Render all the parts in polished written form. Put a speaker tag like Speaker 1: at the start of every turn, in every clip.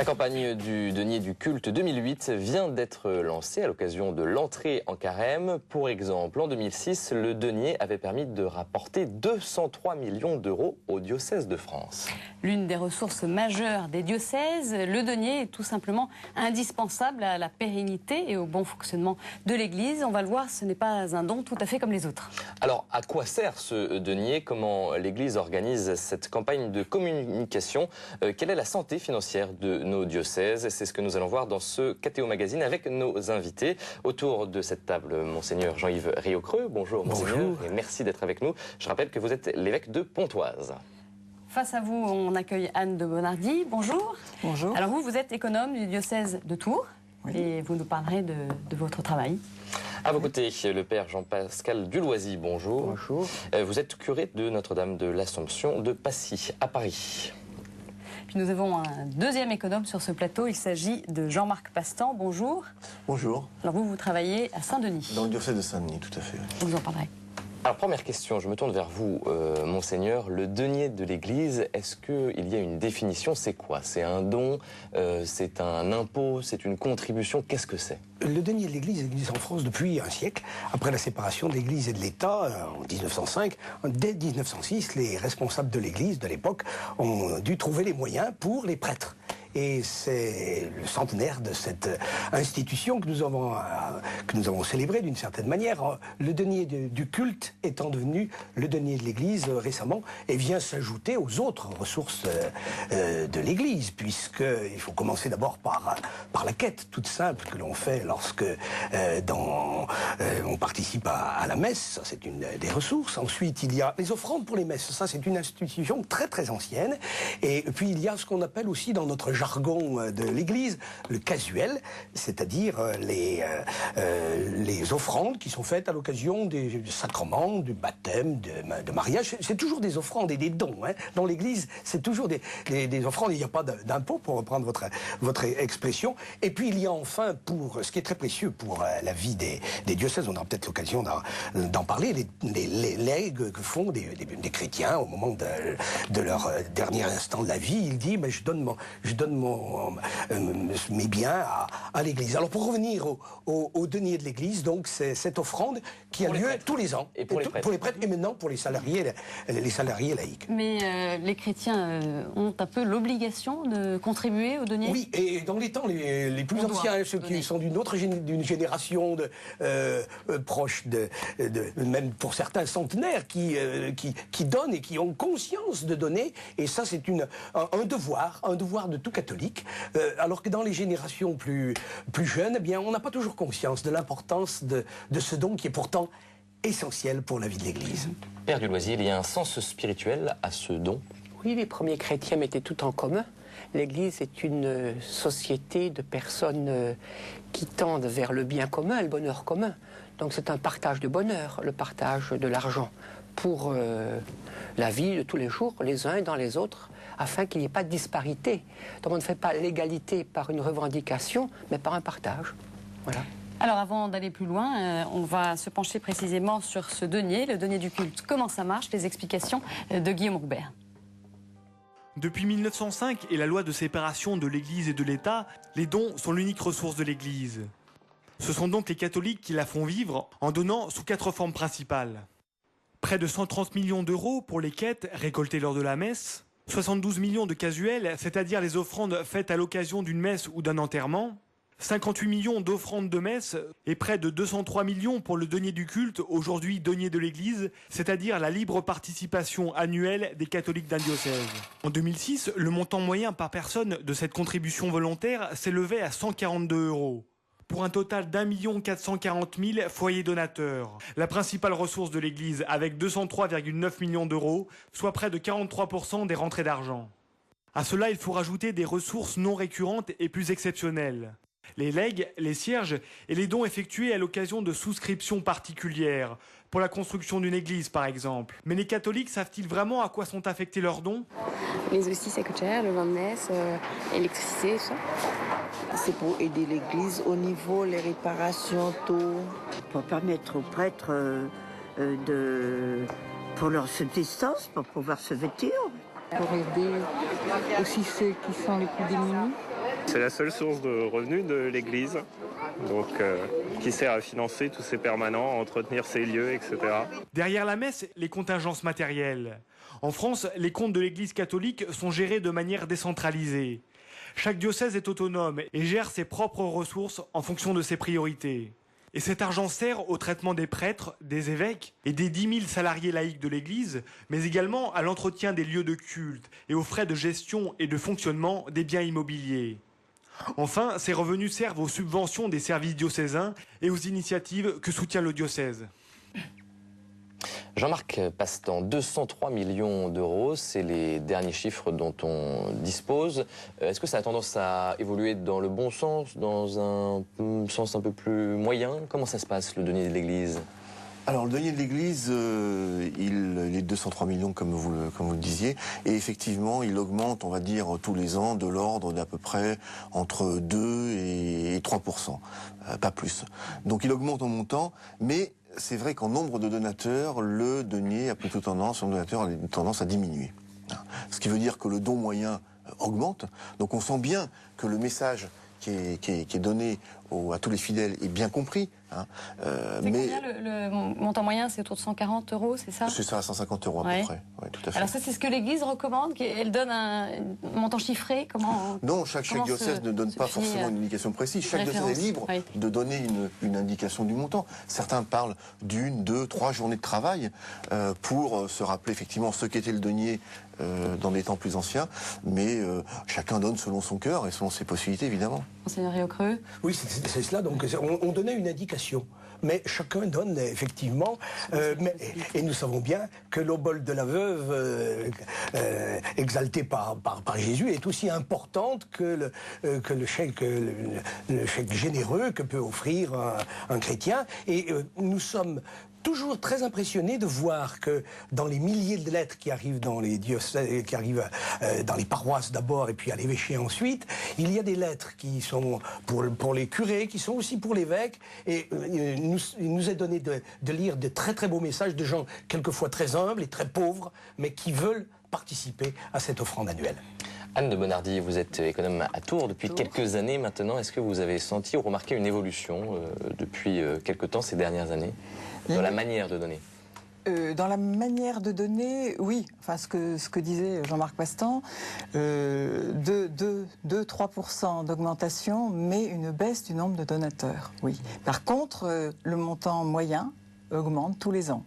Speaker 1: La campagne du denier du culte 2008 vient d'être lancée à l'occasion de l'entrée en carême. Pour exemple, en 2006, le denier avait permis de rapporter 203 millions d'euros au diocèse de France.
Speaker 2: L'une des ressources majeures des diocèses, le denier est tout simplement indispensable à la pérennité et au bon fonctionnement de l'Église. On va le voir, ce n'est pas un don tout à fait comme les autres.
Speaker 1: Alors, à quoi sert ce denier? Comment l'Église organise cette campagne de communication? Quelle est la santé financière de nos diocèses? C'est ce que nous allons voir dans ce KTO Magazine avec nos invités. Autour de cette table, Monseigneur Jean-Yves Riocreux. Bonjour, Monseigneur,
Speaker 3: bonjour.
Speaker 1: et merci d'être avec nous. Je rappelle que vous êtes l'évêque de Pontoise.
Speaker 2: Face à vous, on accueille Anne de Bonardi. Bonjour.
Speaker 3: Bonjour.
Speaker 2: Alors vous êtes économe du diocèse de Tours, oui, et vous nous parlerez de votre travail. À
Speaker 1: vos côtés, le père Jean-Pascal Duloisy, bonjour.
Speaker 3: Bonjour.
Speaker 1: Vous êtes curé de Notre-Dame de l'Assomption de Passy, à Paris.
Speaker 2: Puis nous avons un deuxième économe sur ce plateau, il s'agit de Jean-Marc Pastan, bonjour.
Speaker 4: Bonjour.
Speaker 2: Alors vous travaillez à Saint-Denis.
Speaker 4: Dans le diocèse de Saint-Denis, tout à fait.
Speaker 2: Vous en parlerez.
Speaker 1: Alors, première question, je me tourne vers vous, Monseigneur. Le denier de l'Église, est-ce qu'il y a une définition? C'est quoi? C'est un don? C'est un impôt? C'est une contribution? Qu'est-ce que c'est?
Speaker 3: Le denier de l'Église existe en France depuis un siècle. Après la séparation de l'Église et de l'État, en 1905, dès 1906, les responsables de l'Église de l'époque ont dû trouver les moyens pour les prêtres. Et c'est le centenaire de cette institution que nous avons célébré d'une certaine manière. Le denier du culte étant devenu le denier de l'Église récemment et vient s'ajouter aux autres ressources de l'Église, puisqu'il faut commencer d'abord par la quête toute simple que l'on fait lorsque on participe à la messe, ça c'est une des ressources. Ensuite il y a les offrandes pour les messes, ça c'est une institution très très ancienne. Et puis il y a ce qu'on appelle aussi dans notre jargon de l'Église, le casuel, c'est-à-dire les offrandes qui sont faites à l'occasion des sacrements, du baptême, de mariage. C'est toujours des offrandes et des dons. Hein. Dans l'Église, c'est toujours des offrandes. Il n'y a pas d'impôt, pour reprendre votre expression. Et puis il y a enfin, pour ce qui est très précieux pour la vie des diocèses, on aura peut-être l'occasion d'en parler, les legs que font des chrétiens au moment de leur dernier instant de la vie. Il dit, je donne mes biens à l'Église. Alors pour revenir au denier de l'Église, donc c'est cette offrande qui a lieu tous les ans.
Speaker 1: Et pour les prêtres.
Speaker 3: Et maintenant pour les salariés laïcs.
Speaker 2: Mais les chrétiens ont un peu l'obligation de contribuer au denier?
Speaker 3: Oui, et dans les temps les plus anciens, ceux qui sont d'une génération proche même pour certains centenaires qui donnent et qui ont conscience de donner, et ça c'est un devoir de tout catholique, alors que dans les générations plus jeunes, eh bien, on n'a pas toujours conscience de l'importance de ce don qui est pourtant essentiel pour la vie de l'Église.
Speaker 1: Père Duloisy, il y a un sens spirituel à ce don?
Speaker 5: Oui, les premiers chrétiens mettaient tout en commun. L'Église est une société de personnes qui tendent vers le bien commun, le bonheur commun. Donc c'est un partage de bonheur, le partage de l'argent pour la vie de tous les jours, les uns dans les autres, afin qu'il n'y ait pas de disparité. Donc on ne fait pas l'égalité par une revendication, mais par un partage. Voilà.
Speaker 2: Alors avant d'aller plus loin, on va se pencher précisément sur ce denier, le denier du culte. Comment ça marche? Les explications de Guillaume Rougbert.
Speaker 6: Depuis 1905 et la loi de séparation de l'Église et de l'État, les dons sont l'unique ressource de l'Église. Ce sont donc les catholiques qui la font vivre en donnant sous 4 formes principales. Près de 130 millions d'euros pour les quêtes récoltées lors de la messe, 72 millions de casuels, c'est-à-dire les offrandes faites à l'occasion d'une messe ou d'un enterrement, 58 millions d'offrandes de messe et près de 203 millions pour le denier du culte, aujourd'hui denier de l'Église, c'est-à-dire la libre participation annuelle des catholiques d'un diocèse. En 2006, le montant moyen par personne de cette contribution volontaire s'élevait à 142 €, pour un total d'1 440 000 foyers donateurs. La principale ressource de l'Église avec 203,9 millions d'euros, soit près de 43% des rentrées d'argent. À cela, il faut rajouter des ressources non récurrentes et plus exceptionnelles. Les legs, les cierges et les dons effectués à l'occasion de souscriptions particulières, pour la construction d'une église par exemple. Mais les catholiques savent-ils vraiment à quoi sont affectés leurs dons?
Speaker 7: Les hosties, ça coûte cher, le vin de messe, l'électricité, ça.
Speaker 8: C'est pour aider l'église au niveau les réparations, tout.
Speaker 9: Pour permettre aux prêtres pour leur subsistance, pour pouvoir se vêtir.
Speaker 7: Pour aider aussi ceux qui sont les plus démunis.
Speaker 10: C'est la seule source de revenus de l'Église, donc qui sert à financer tous ces permanents, à entretenir ces lieux, etc.
Speaker 6: Derrière la messe, les contingences matérielles. En France, les comptes de l'Église catholique sont gérés de manière décentralisée. Chaque diocèse est autonome et gère ses propres ressources en fonction de ses priorités. Et cet argent sert au traitement des prêtres, des évêques et des 10 000 salariés laïcs de l'Église, mais également à l'entretien des lieux de culte et aux frais de gestion et de fonctionnement des biens immobiliers. Enfin, ces revenus servent aux subventions des services diocésains et aux initiatives que soutient le diocèse.
Speaker 1: Jean-Marc Pastan, 203 millions d'euros, c'est les derniers chiffres dont on dispose. Est-ce que ça a tendance à évoluer dans le bon sens, dans un sens un peu plus moyen? Comment ça se passe, le denier de l'Église?
Speaker 4: Alors, le denier de l'Église, il est 203 millions, comme vous le disiez. Et effectivement, il augmente, on va dire, tous les ans, de l'ordre d'à peu près entre 2 et 3%. Pas plus. Donc, il augmente en montant, mais c'est vrai qu'en nombre de donateurs, le denier a plutôt tendance, à diminuer. Ce qui veut dire que le don moyen augmente. Donc, on sent bien que le message qui est donné à tous les fidèles est bien compris.
Speaker 2: C'est combien le montant moyen? C'est autour de 140 euros, c'est ça?
Speaker 4: C'est ça, 150 euros à peu près. Ouais, tout à fait.
Speaker 2: Alors ça, c'est ce que l'Église recommande? Elle donne un montant chiffré?
Speaker 4: Non, chaque diocèse ne donne pas forcément une indication précise. Chaque diocèse est libre de donner une indication du montant. Certains parlent d'1, 2, 3 journées de travail pour se rappeler effectivement ce qu'était le denier dans des temps plus anciens, mais chacun donne selon son cœur et selon ses possibilités, évidemment.
Speaker 2: Monseigneur Riocreux?
Speaker 3: Oui, c'est cela. Donc, on donnait une indication. Mais chacun donne, effectivement. Et nous savons bien que l'obole de la veuve, exaltée par Jésus, est aussi importante que le chèque généreux que peut offrir un chrétien. Et nous sommes toujours très impressionné de voir que dans les milliers de lettres qui arrivent dans les diocèses, qui arrivent dans les paroisses d'abord et puis à l'évêché ensuite, il y a des lettres qui sont pour les curés, qui sont aussi pour l'évêque. Et il nous est donné de lire de très très beaux messages de gens quelquefois très humbles et très pauvres, mais qui veulent participer à cette offrande annuelle.
Speaker 1: Anne de Bonardi, vous êtes économe à Tours depuis quelques années maintenant. Est-ce que vous avez senti ou remarqué une évolution depuis quelque temps, ces dernières années, dans la manière de donner?
Speaker 11: Dans la manière de donner, oui. Enfin, ce que disait Jean-Marc Pastan, 2-3% d'augmentation, mais une baisse du nombre de donateurs, oui. Par contre, le montant moyen augmente tous les ans.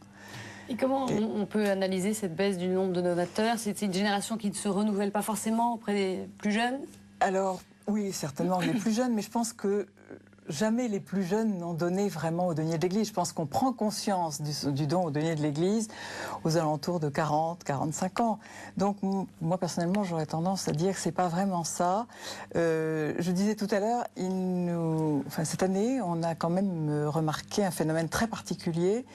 Speaker 2: Et comment on peut analyser cette baisse du nombre de donateurs? C'est une génération qui ne se renouvelle pas forcément auprès des plus jeunes?
Speaker 11: Alors, oui, certainement les plus jeunes, mais je pense que jamais les plus jeunes n'ont donné vraiment au denier de l'Église. Je pense qu'on prend conscience du don au denier de l'Église aux alentours de 40, 45 ans. Donc, moi, personnellement, j'aurais tendance à dire que c'est pas vraiment ça. Je disais tout à l'heure, cette année, on a quand même remarqué un phénomène très particulier.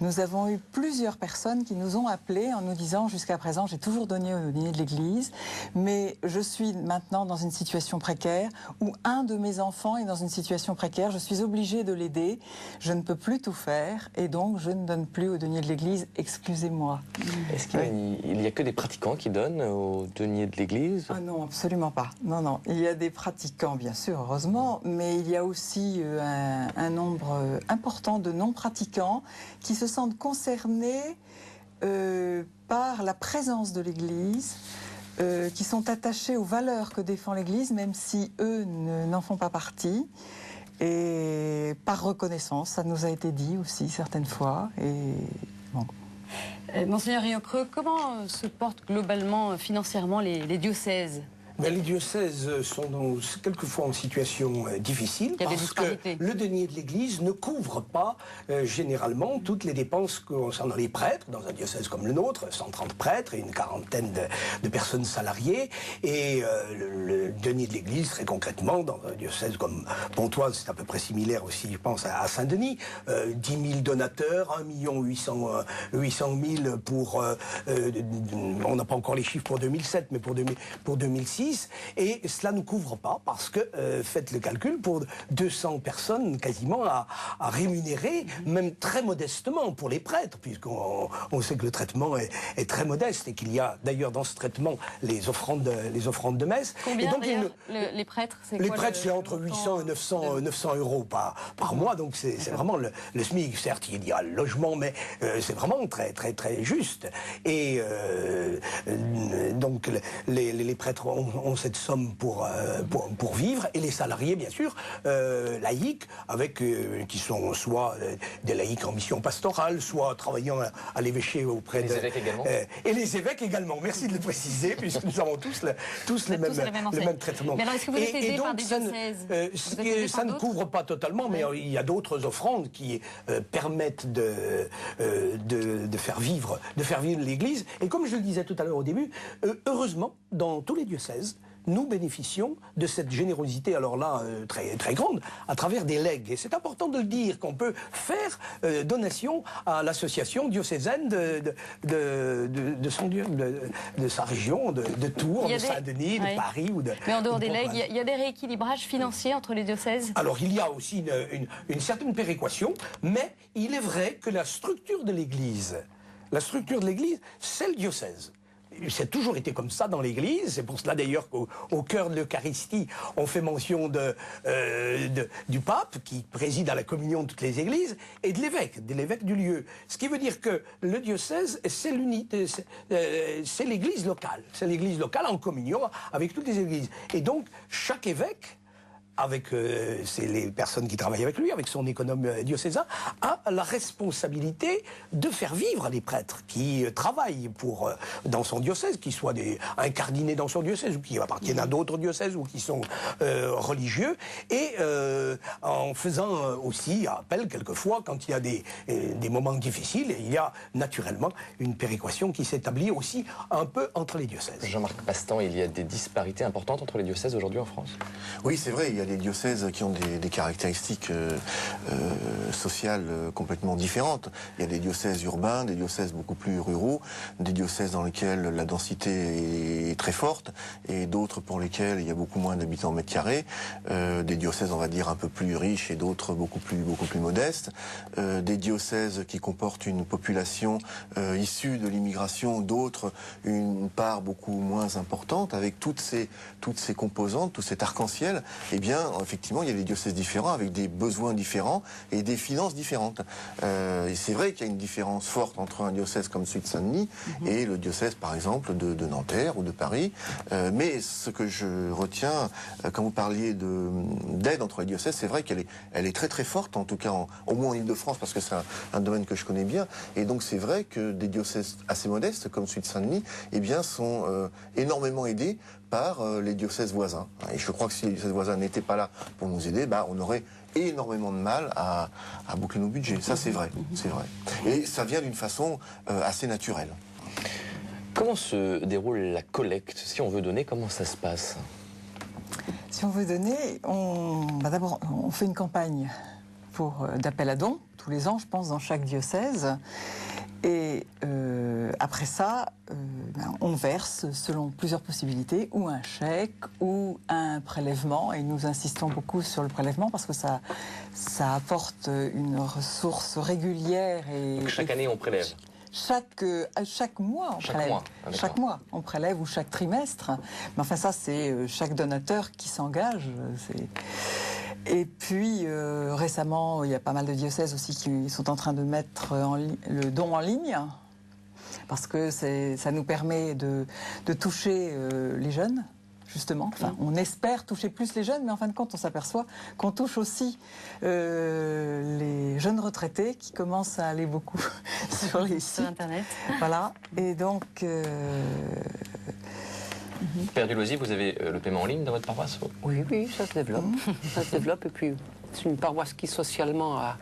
Speaker 11: Nous avons eu plusieurs personnes qui nous ont appelés en nous disant, jusqu'à présent, j'ai toujours donné au denier de l'Église, mais je suis maintenant dans une situation précaire où un de mes enfants est dans une situation précaire, je suis obligée de l'aider, je ne peux plus tout faire et donc je ne donne plus au denier de l'Église, excusez-moi.
Speaker 1: Est-ce qu'il n'y a que des pratiquants qui donnent au denier de l'Église?
Speaker 11: Ah non, absolument pas. Non, non. Il y a des pratiquants, bien sûr, heureusement, mais il y a aussi un nombre important de non-pratiquants qui se sentent concernés par la présence de l'Église, qui sont attachés aux valeurs que défend l'Église, même si eux n'en font pas partie. Et par reconnaissance, ça nous a été dit aussi certaines fois. Et bon.
Speaker 2: Monseigneur Riocreux, comment se portent globalement financièrement les diocèses?
Speaker 3: Mais les diocèses sont quelquefois en situation difficile parce que le denier de l'Église ne couvre pas généralement toutes les dépenses concernant les prêtres dans un diocèse comme le nôtre, 130 prêtres et une quarantaine de personnes salariées. Et le denier de l'Église, très concrètement, dans un diocèse comme Pontoise, c'est à peu près similaire aussi, je pense, à Saint-Denis, 10 000 donateurs, 1 800 000 pour... on n'a pas encore les chiffres pour 2007, mais pour 2006. services, et cela ne couvre pas parce que, faites le calcul, pour 200 personnes quasiment à rémunérer, même très modestement pour les prêtres, puisqu'on sait que le traitement est très modeste et qu'il y a d'ailleurs dans ce traitement les offrandes de messe.
Speaker 2: Combien
Speaker 3: et donc,
Speaker 2: les prêtres,
Speaker 3: les prêtres, c'est entre 800 et 900 euros par mois, donc c'est vraiment le SMIC. Certes, il y a le logement, mais c'est vraiment très, très, très juste. Et donc, les prêtres ont cette somme pour vivre, et les salariés, bien sûr, laïcs, qui sont soit des laïcs en mission pastorale, soit travaillant à l'évêché auprès
Speaker 1: des évêques également.
Speaker 3: Et les évêques également. Merci de le préciser, puisque nous avons tous le même traitement.
Speaker 2: Mais alors, est-ce que vous êtes aidé par des diocèses?
Speaker 3: Ça ne couvre pas totalement, mais il y a d'autres offrandes qui permettent de faire vivre l'Église. Et comme je le disais tout à l'heure au début, heureusement, dans tous les diocèses, nous bénéficions de cette générosité, alors là, très, très grande, à travers des legs. Et c'est important de le dire, qu'on peut faire donation à l'association diocésaine de sa région, de Tours, de Saint-Denis, de Paris.
Speaker 2: Mais en dehors des legs, il y a des rééquilibrages financiers entre les diocèses?
Speaker 3: Alors, il y a aussi une certaine péréquation, mais il est vrai que la structure de l'Église, c'est le diocèse. C'est toujours été comme ça dans l'Église. C'est pour cela d'ailleurs qu'au cœur de l'Eucharistie, on fait mention du pape qui préside à la communion de toutes les églises et de l'évêque du lieu. Ce qui veut dire que le diocèse, c'est l'unité, c'est l'Église locale. C'est l'Église locale en communion avec toutes les églises. Et donc, chaque évêque, avec c'est les personnes qui travaillent avec lui, avec son économe diocésain, a la responsabilité de faire vivre les prêtres qui travaillent dans son diocèse, qui soient incardinés dans son diocèse, ou qui appartiennent à d'autres diocèses, ou qui sont religieux, et en faisant aussi appel, quelquefois, quand il y a des moments difficiles, il y a naturellement une péréquation qui s'établit aussi un peu entre les diocèses.
Speaker 1: Jean-Marc Pastan, il y a des disparités importantes entre les diocèses aujourd'hui en France?
Speaker 4: Oui, c'est vrai, il y a des diocèses qui ont des caractéristiques sociales complètement différentes. Il y a des diocèses urbains, des diocèses beaucoup plus ruraux, des diocèses dans lesquels la densité est très forte, et d'autres pour lesquels il y a beaucoup moins d'habitants au mètre carré, des diocèses, on va dire, un peu plus riches et d'autres beaucoup plus modestes, des diocèses qui comportent une population issue de l'immigration, d'autres une part beaucoup moins importante, avec toutes ces composantes, tout cet arc-en-ciel. Eh bien, effectivement, il y a des diocèses différents, avec des besoins différents et des finances différentes. Et c'est vrai qu'il y a une différence forte entre un diocèse comme celui de Saint-Denis et le diocèse, par exemple, de Nanterre ou de Paris. Mais ce que je retiens, quand vous parliez d'aide entre les diocèses, c'est vrai qu'elle est très très forte, en tout cas au moins en Ile-de-France, parce que c'est un domaine que je connais bien. Et donc c'est vrai que des diocèses assez modestes, comme celui de Saint-Denis, eh bien, sont énormément aidés par les diocèses voisins. Et je crois que si les diocèses voisins n'étaient pas là pour nous aider, on aurait énormément de mal à boucler nos budgets. Ça, c'est vrai, c'est vrai. Et ça vient d'une façon assez naturelle.
Speaker 1: Comment se déroule la collecte? Si on veut donner, comment ça se passe?
Speaker 11: Si on veut donner, d'abord, on fait une campagne d'appel à dons, tous les ans, je pense, dans chaque diocèse. Et après ça, on verse, selon plusieurs possibilités, ou un chèque, ou un prélèvement. Et nous insistons beaucoup sur le prélèvement parce que ça apporte une ressource régulière. Donc
Speaker 1: chaque année, on prélève?
Speaker 11: Chaque mois, on prélève. Chaque mois, on prélève, ou chaque trimestre. Mais enfin, ça, c'est chaque donateur qui s'engage. Et puis, récemment, il y a pas mal de diocèses aussi qui sont en train de mettre le don en ligne, parce que ça nous permet de toucher les jeunes, justement. Enfin, on espère toucher plus les jeunes, mais en fin de compte, on s'aperçoit qu'on touche aussi les jeunes retraités qui commencent à aller beaucoup sur les sites.
Speaker 2: Sur Internet.
Speaker 11: Voilà. Et donc...
Speaker 1: Père Dulosy, vous avez le paiement en ligne dans votre paroisse?
Speaker 5: Oui, ça se développe. Ça se développe, et puis c'est une paroisse qui socialement a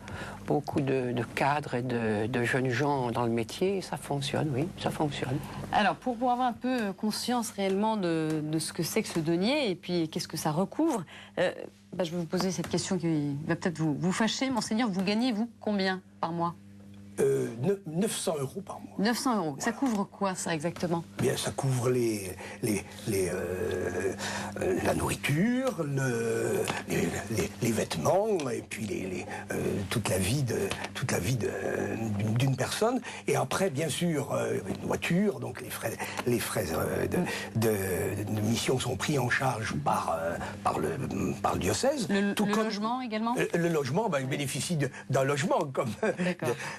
Speaker 5: beaucoup de cadres et de jeunes gens dans le métier, et ça fonctionne, oui, ça fonctionne.
Speaker 2: Alors, pour avoir un peu conscience réellement de ce que c'est que ce denier, et puis qu'est-ce que ça recouvre, je vais vous poser cette question qui va peut-être vous fâcher. Monseigneur, vous gagnez, vous, combien par mois?
Speaker 3: 900 € par mois.
Speaker 2: 900 €. Voilà. Ça couvre quoi, ça, exactement?
Speaker 3: Bien, ça couvre la nourriture, les vêtements, et puis toute la vie d'une personne. Et après, bien sûr, une voiture, donc les frais de mission sont pris en charge par le diocèse.
Speaker 2: Le logement également?
Speaker 3: Le logement, il bénéficie d'un logement comme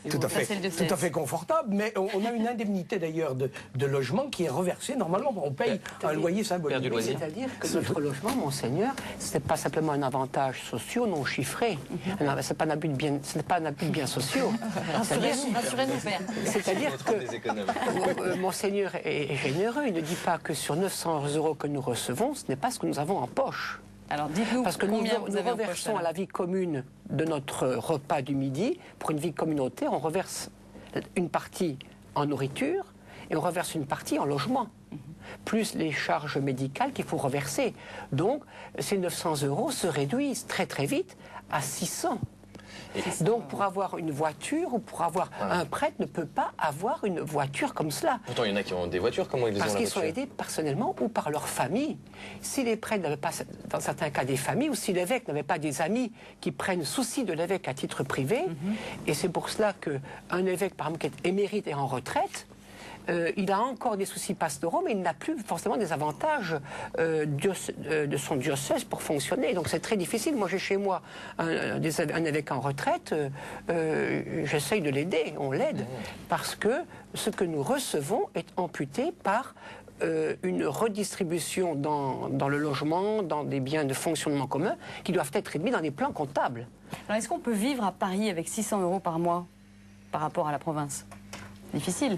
Speaker 3: tout à fait confortable, mais on a une indemnité d'ailleurs de logement qui est reversée. Normalement, on paye un loyer symbolique.
Speaker 5: C'est-à-dire que notre logement, Monseigneur, ce n'est pas simplement un avantage social non chiffré. Ce n'est pas un abus de biens sociaux.
Speaker 2: Rassurez-nous, Père.
Speaker 5: C'est-à-dire que Monseigneur est généreux. Il ne dit pas que sur 900 € que nous recevons, ce n'est pas ce que nous avons en poche.
Speaker 2: Alors dites-nous,
Speaker 5: parce que nous
Speaker 2: avez
Speaker 5: reversons à la vie commune de notre repas du midi. Pour une vie communautaire, on reverse une partie en nourriture et on reverse une partie en logement, plus les charges médicales qu'il faut reverser. Donc, ces 900 € se réduisent très très vite à 600. Donc, pour avoir une voiture ou pour avoir un prêtre ne peut pas avoir une voiture comme cela.
Speaker 1: Pourtant, il y en a qui ont des voitures. Comment ils les ont?
Speaker 5: Parce qu'ils sont aidés personnellement ou par leur famille. Si les prêtres n'avaient pas, dans certains cas, des familles, ou si l'évêque n'avait pas des amis qui prennent souci de l'évêque à titre privé, et c'est pour cela qu'un évêque, par exemple, qui est émérite et en retraite, il a encore des soucis pastoraux, mais il n'a plus forcément des avantages de son diocèse pour fonctionner. Donc c'est très difficile. Moi, j'ai chez moi un évêque en retraite, j'essaye de l'aider, on l'aide, parce que ce que nous recevons est amputé par une redistribution dans le logement, dans des biens de fonctionnement commun, qui doivent être mis dans des plans comptables.
Speaker 2: Alors est-ce qu'on peut vivre à Paris avec 600 € par mois par rapport à la province? Difficile.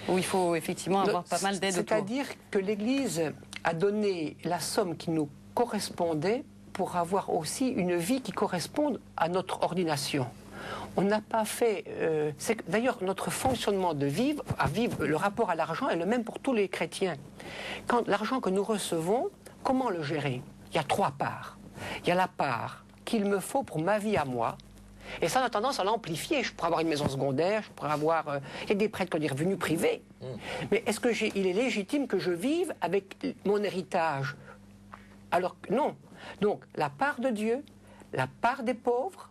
Speaker 2: Où il faut effectivement avoir pas mal d'aide autour.
Speaker 5: C'est-à-dire que l'Église a donné la somme qui nous correspondait pour avoir aussi une vie qui corresponde à notre ordination. On n'a pas fait... D'ailleurs, notre fonctionnement de vivre, le rapport à l'argent est le même pour tous les chrétiens. Quand l'argent que nous recevons, comment le gérer? Il y a 3 parts. Il y a la part qu'il me faut pour ma vie à moi. Et ça, on a tendance à l'amplifier. Je pourrais avoir une maison secondaire, je pourrais avoir... Il y a des prêtres qui ont des revenus privés. Mais est-ce qu'il est légitime que je vive avec mon héritage? Alors que non. Donc, la part de Dieu, la part des pauvres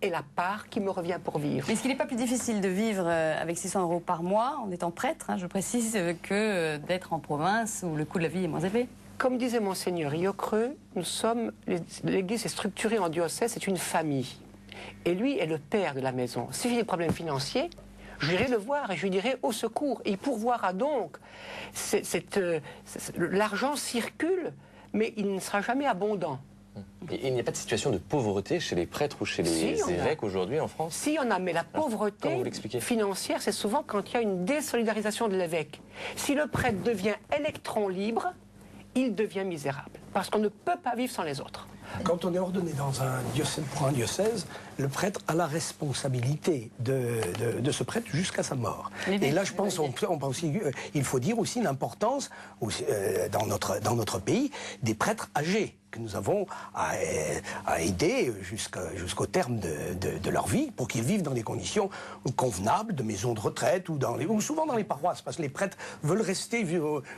Speaker 5: et la part qui me revient pour vivre.
Speaker 2: Mais est-ce qu'il n'est pas plus difficile de vivre avec 600 € par mois en étant prêtre, je précise, que d'être en province où le coût de la vie est moins élevé?
Speaker 5: Comme disait Monseigneur Iocreux, l'Église est structurée en diocèse, c'est une famille. Et lui est le père de la maison. Si j'ai des problèmes financiers, j'irai le voir et je lui dirai au secours. Et il pourvoira donc. L'argent circule, mais il ne sera jamais abondant.
Speaker 1: Et il n'y a pas de situation de pauvreté chez les prêtres ou chez les évêques aujourd'hui en France?
Speaker 5: Si, on a, mais la pauvreté financière, c'est souvent quand il y a une désolidarisation de l'évêque. Si le prêtre devient électron libre, il devient misérable. Parce qu'on ne peut pas vivre sans les autres.
Speaker 3: Quand on est ordonné pour un diocèse, le prêtre a la responsabilité de ce prêtre jusqu'à sa mort. Et là, je pense, il faut dire aussi l'importance dans notre pays des prêtres âgés que nous avons à aider jusqu'au terme de leur vie pour qu'ils vivent dans des conditions convenables de maisons de retraite ou souvent dans les paroisses, parce que les prêtres veulent rester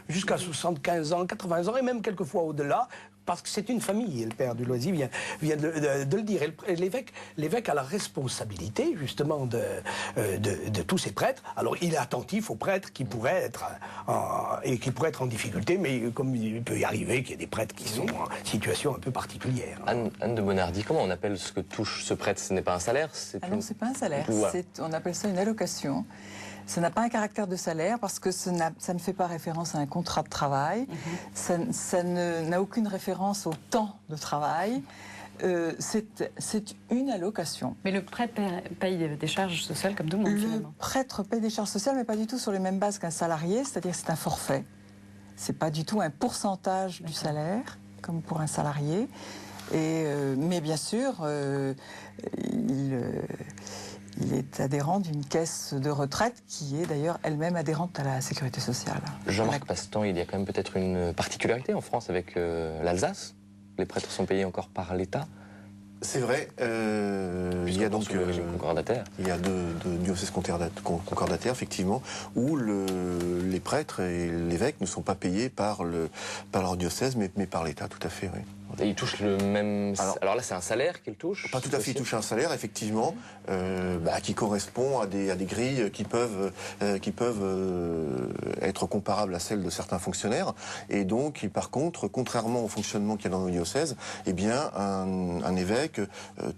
Speaker 3: jusqu'à 75 ans, 80 ans et même quelquefois au-delà, parce que c'est une famille, et le père du Loisy vient de le dire. Et l'évêque a la responsabilité, justement, de tous ces prêtres. Alors, il est attentif aux prêtres qui pourraient être en difficulté, mais comme il peut y arriver qu'il y ait des prêtres qui sont en situation un peu particulière.
Speaker 1: Anne de Bonardi, comment on appelle ce que touche ce prêtre? Ce n'est pas un salaire?
Speaker 11: Non, c'est pas un salaire. On appelle ça une allocation. Ça n'a pas un caractère de salaire parce que ça ne fait pas référence à un contrat de travail. Ça n'a aucune référence au temps de travail. C'est une allocation.
Speaker 2: Mais le prêtre paye des charges sociales comme tout le monde, finalement.
Speaker 11: Le prêtre paye des charges sociales, mais pas du tout sur les mêmes bases qu'un salarié, c'est-à-dire que c'est un forfait. C'est pas du tout un pourcentage du salaire, comme pour un salarié. Mais bien sûr, il est adhérent d'une caisse de retraite qui est d'ailleurs elle-même adhérente à la sécurité sociale.
Speaker 1: Jean-Marc Pastan, il y a quand même peut-être une particularité en France avec l'Alsace. Les prêtres sont payés encore par l'État.
Speaker 4: C'est vrai. Il y a donc
Speaker 1: concordataire.
Speaker 4: Il y a deux diocèses concordataires, effectivement, où les prêtres et l'évêque ne sont pas payés par leur diocèse, mais par l'État, tout à fait, oui.
Speaker 1: Et ils touchent le même... Alors là, c'est un salaire qu'ils touchent?
Speaker 4: Pas tout à fait, ils touchent un salaire, effectivement, qui correspond à des grilles qui peuvent être comparables à celles de certains fonctionnaires. Et donc, par contre, contrairement au fonctionnement qu'il y a dans nos diocèses, eh bien, un évêque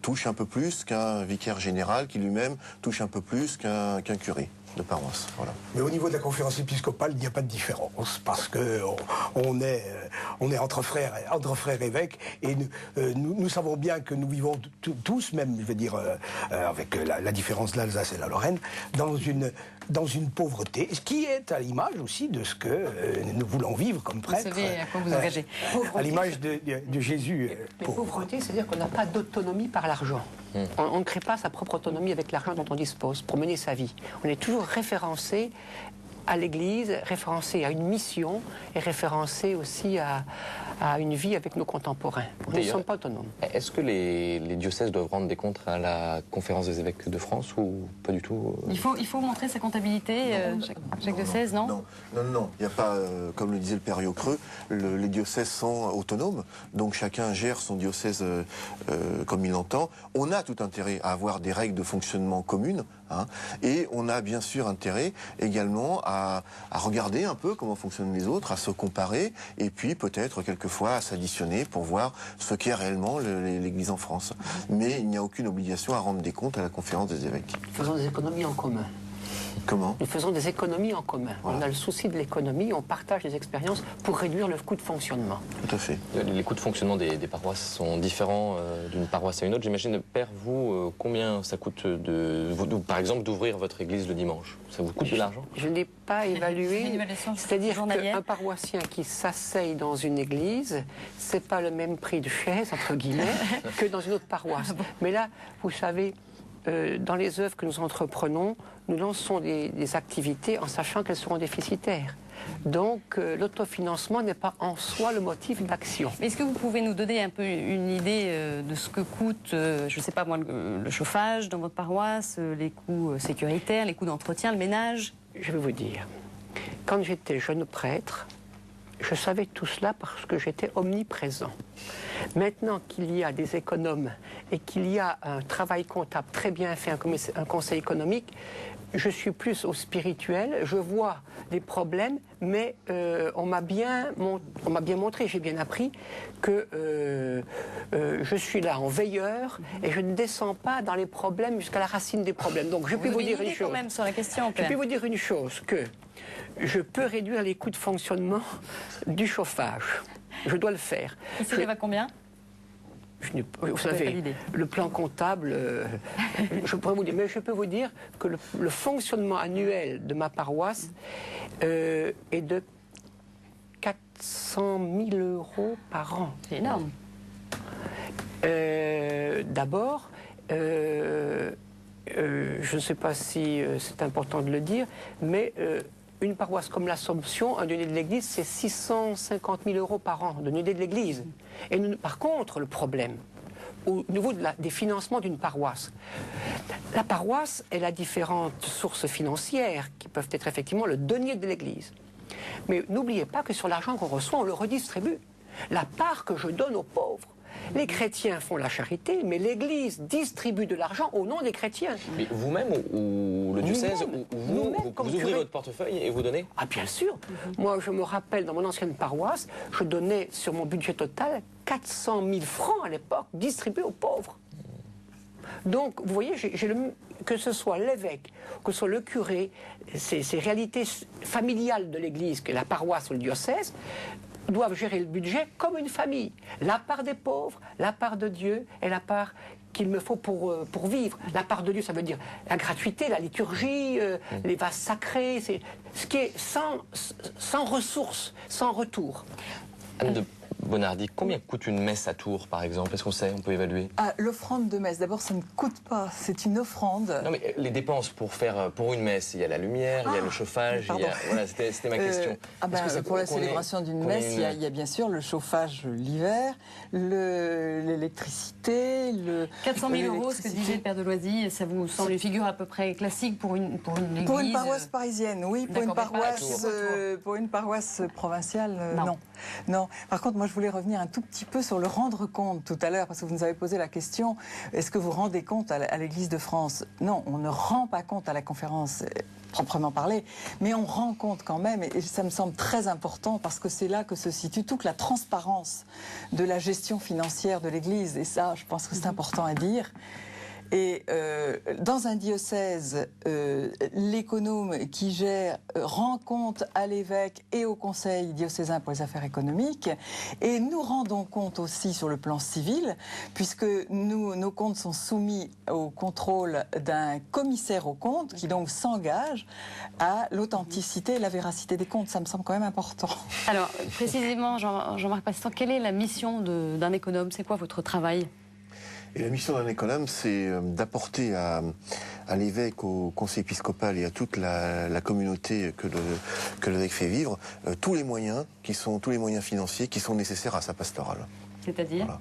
Speaker 4: touche un peu plus qu'un vicaire général, qui lui-même touche un peu plus qu'un curé de paroisse. Voilà.
Speaker 3: Mais au niveau de la conférence épiscopale, il n'y a pas de différence, parce que on est entre frères évêques, et nous savons bien que nous vivons tous, même, je veux dire, avec la différence de l'Alsace et la Lorraine, dans une pauvreté, ce qui est à l'image aussi de ce que nous voulons vivre comme prêtres.
Speaker 2: Vous savez à quoi vous engagez.
Speaker 3: À l'image de Jésus.
Speaker 5: Mais pauvreté, c'est-à-dire qu'on n'a pas d'autonomie par l'argent. On ne crée pas sa propre autonomie avec l'argent dont on dispose pour mener sa vie. On est toujours référencé à l'Église, référencé à une mission et référencé aussi à une vie avec nos contemporains. Nous ne sommes pas autonomes.
Speaker 1: Est-ce que les diocèses doivent rendre des comptes à la Conférence des évêques de France ou pas du tout?
Speaker 2: Il faut montrer sa comptabilité, chaque diocèse, non?
Speaker 4: Non. Il n'y a pas, comme le disait le Père Yocreux, les diocèses sont autonomes, donc chacun gère son diocèse comme il l'entend. On a tout intérêt à avoir des règles de fonctionnement communes, hein, et on a bien sûr intérêt également à regarder un peu comment fonctionnent les autres, à se comparer, et puis peut-être quelquefois à s'additionner pour voir ce qu'est réellement l'Église en France. Mais il n'y a aucune obligation à rendre des comptes à la Conférence des évêques.
Speaker 5: Faisons des économies en commun.
Speaker 4: Comment?
Speaker 5: Nous faisons des économies en commun. Voilà. On a le souci de l'économie, on partage les expériences pour réduire le coût de fonctionnement.
Speaker 4: Tout à fait.
Speaker 1: Les coûts de fonctionnement des paroisses sont différents d'une paroisse à une autre. J'imagine, Père, vous, combien ça coûte, par exemple, d'ouvrir votre église le dimanche? Ça vous coûte de l'argent?
Speaker 5: Je n'ai pas évalué. C'est-à-dire qu'un paroissien qui s'asseye dans une église, c'est pas le même prix de chaise, entre guillemets, que dans une autre paroisse. Mais là, vous savez, dans les œuvres que nous entreprenons, nous lançons des activités en sachant qu'elles seront déficitaires. Donc l'autofinancement n'est pas en soi le motif d'action.
Speaker 2: Est-ce que vous pouvez nous donner un peu une idée de ce que coûte, je ne sais pas moi, le chauffage dans votre paroisse, les coûts sécuritaires, les coûts d'entretien, le ménage?
Speaker 5: Je vais vous dire, quand j'étais jeune prêtre, je savais tout cela parce que j'étais omniprésent. Maintenant qu'il y a des économes et qu'il y a un travail comptable très bien fait, un conseil économique, je suis plus au spirituel, je vois les problèmes, mais on m'a bien montré, j'ai bien appris que je suis là en veilleur et je ne descends pas dans les problèmes jusqu'à la racine des problèmes. Donc je peux vous dire une chose.
Speaker 2: Quand même sur la question,
Speaker 5: je peux vous dire une chose, que je peux réduire les coûts de fonctionnement du chauffage. Je dois le faire.
Speaker 2: Il s'élève à combien?
Speaker 5: Vous savez, le plan comptable, je pourrais vous dire, mais je peux vous dire que le fonctionnement annuel de ma paroisse est de 400 000 € par an.
Speaker 2: C'est énorme.
Speaker 5: D'abord, je ne sais pas si c'est important de le dire, mais une paroisse comme l'Assomption, un denier de l'Église, c'est 650 000 € par an de denier de l'Église. Et par contre, le problème, au niveau des financements d'une paroisse, la paroisse, elle a différentes sources financières qui peuvent être effectivement le denier de l'Église. Mais n'oubliez pas que sur l'argent qu'on reçoit, on le redistribue. La part que je donne aux pauvres. Les chrétiens font la charité, mais l'Église distribue de l'argent au nom des chrétiens.
Speaker 1: Mais vous-même ou le diocèse, vous ouvrez votre portefeuille et vous donnez?
Speaker 5: Ah bien sûr. Moi, je me rappelle, dans mon ancienne paroisse, je donnais sur mon budget total 400 000 francs à l'époque, distribués aux pauvres. Donc, vous voyez, que ce soit l'évêque, que ce soit le curé, ces réalités familiales de l'Église, que la paroisse ou le diocèse, doivent gérer le budget comme une famille. La part des pauvres, la part de Dieu et la part qu'il me faut pour vivre. La part de Dieu, ça veut dire la gratuité, la liturgie, les vases sacrés, c'est ce qui est sans ressources, sans retour.
Speaker 1: Anne de Bonardi, combien coûte une messe à Tours, par exemple? Est-ce qu'on sait, on peut évaluer?
Speaker 11: L'offrande de messe, d'abord, ça ne coûte pas, c'est une offrande.
Speaker 1: Non, mais les dépenses pour une messe, il y a la lumière, il y a le chauffage, voilà, c'était ma question.
Speaker 11: Pour la célébration d'une messe, il y a bien sûr le chauffage l'hiver, l'électricité,
Speaker 2: 400 000 €, ce que disait le père de Loisy, ça vous semble une figure à peu près classique pour une église?
Speaker 11: Pour une paroisse parisienne, oui. Pour une paroisse provinciale, non. Non. Par contre, moi, je voulais revenir un tout petit peu sur le rendre compte tout à l'heure, parce que vous nous avez posé la question, est-ce que vous rendez compte à l'Église de France? Non, on ne rend pas compte à la conférence proprement parlé, mais on rend compte quand même, et ça me semble très important, parce que c'est là que se situe toute la transparence de la gestion financière de l'Église, et ça, je pense que c'est important à dire. Et dans un diocèse, l'économe qui gère rend compte à l'évêque et au conseil diocésain pour les affaires économiques, et nous rendons compte aussi sur le plan civil, puisque nos comptes sont soumis au contrôle d'un commissaire aux comptes qui donc s'engage à l'authenticité et la véracité des comptes. Ça me semble quand même important.
Speaker 2: Alors, précisément, Jean-Marc Pastan, quelle est la mission d'un économe? C'est quoi votre travail?
Speaker 4: Et la mission d'un économe, c'est d'apporter à l'évêque, au conseil épiscopal et à toute la communauté que l'évêque fait vivre tous les moyens financiers qui sont nécessaires à sa pastorale.
Speaker 2: C'est-à-dire
Speaker 4: voilà.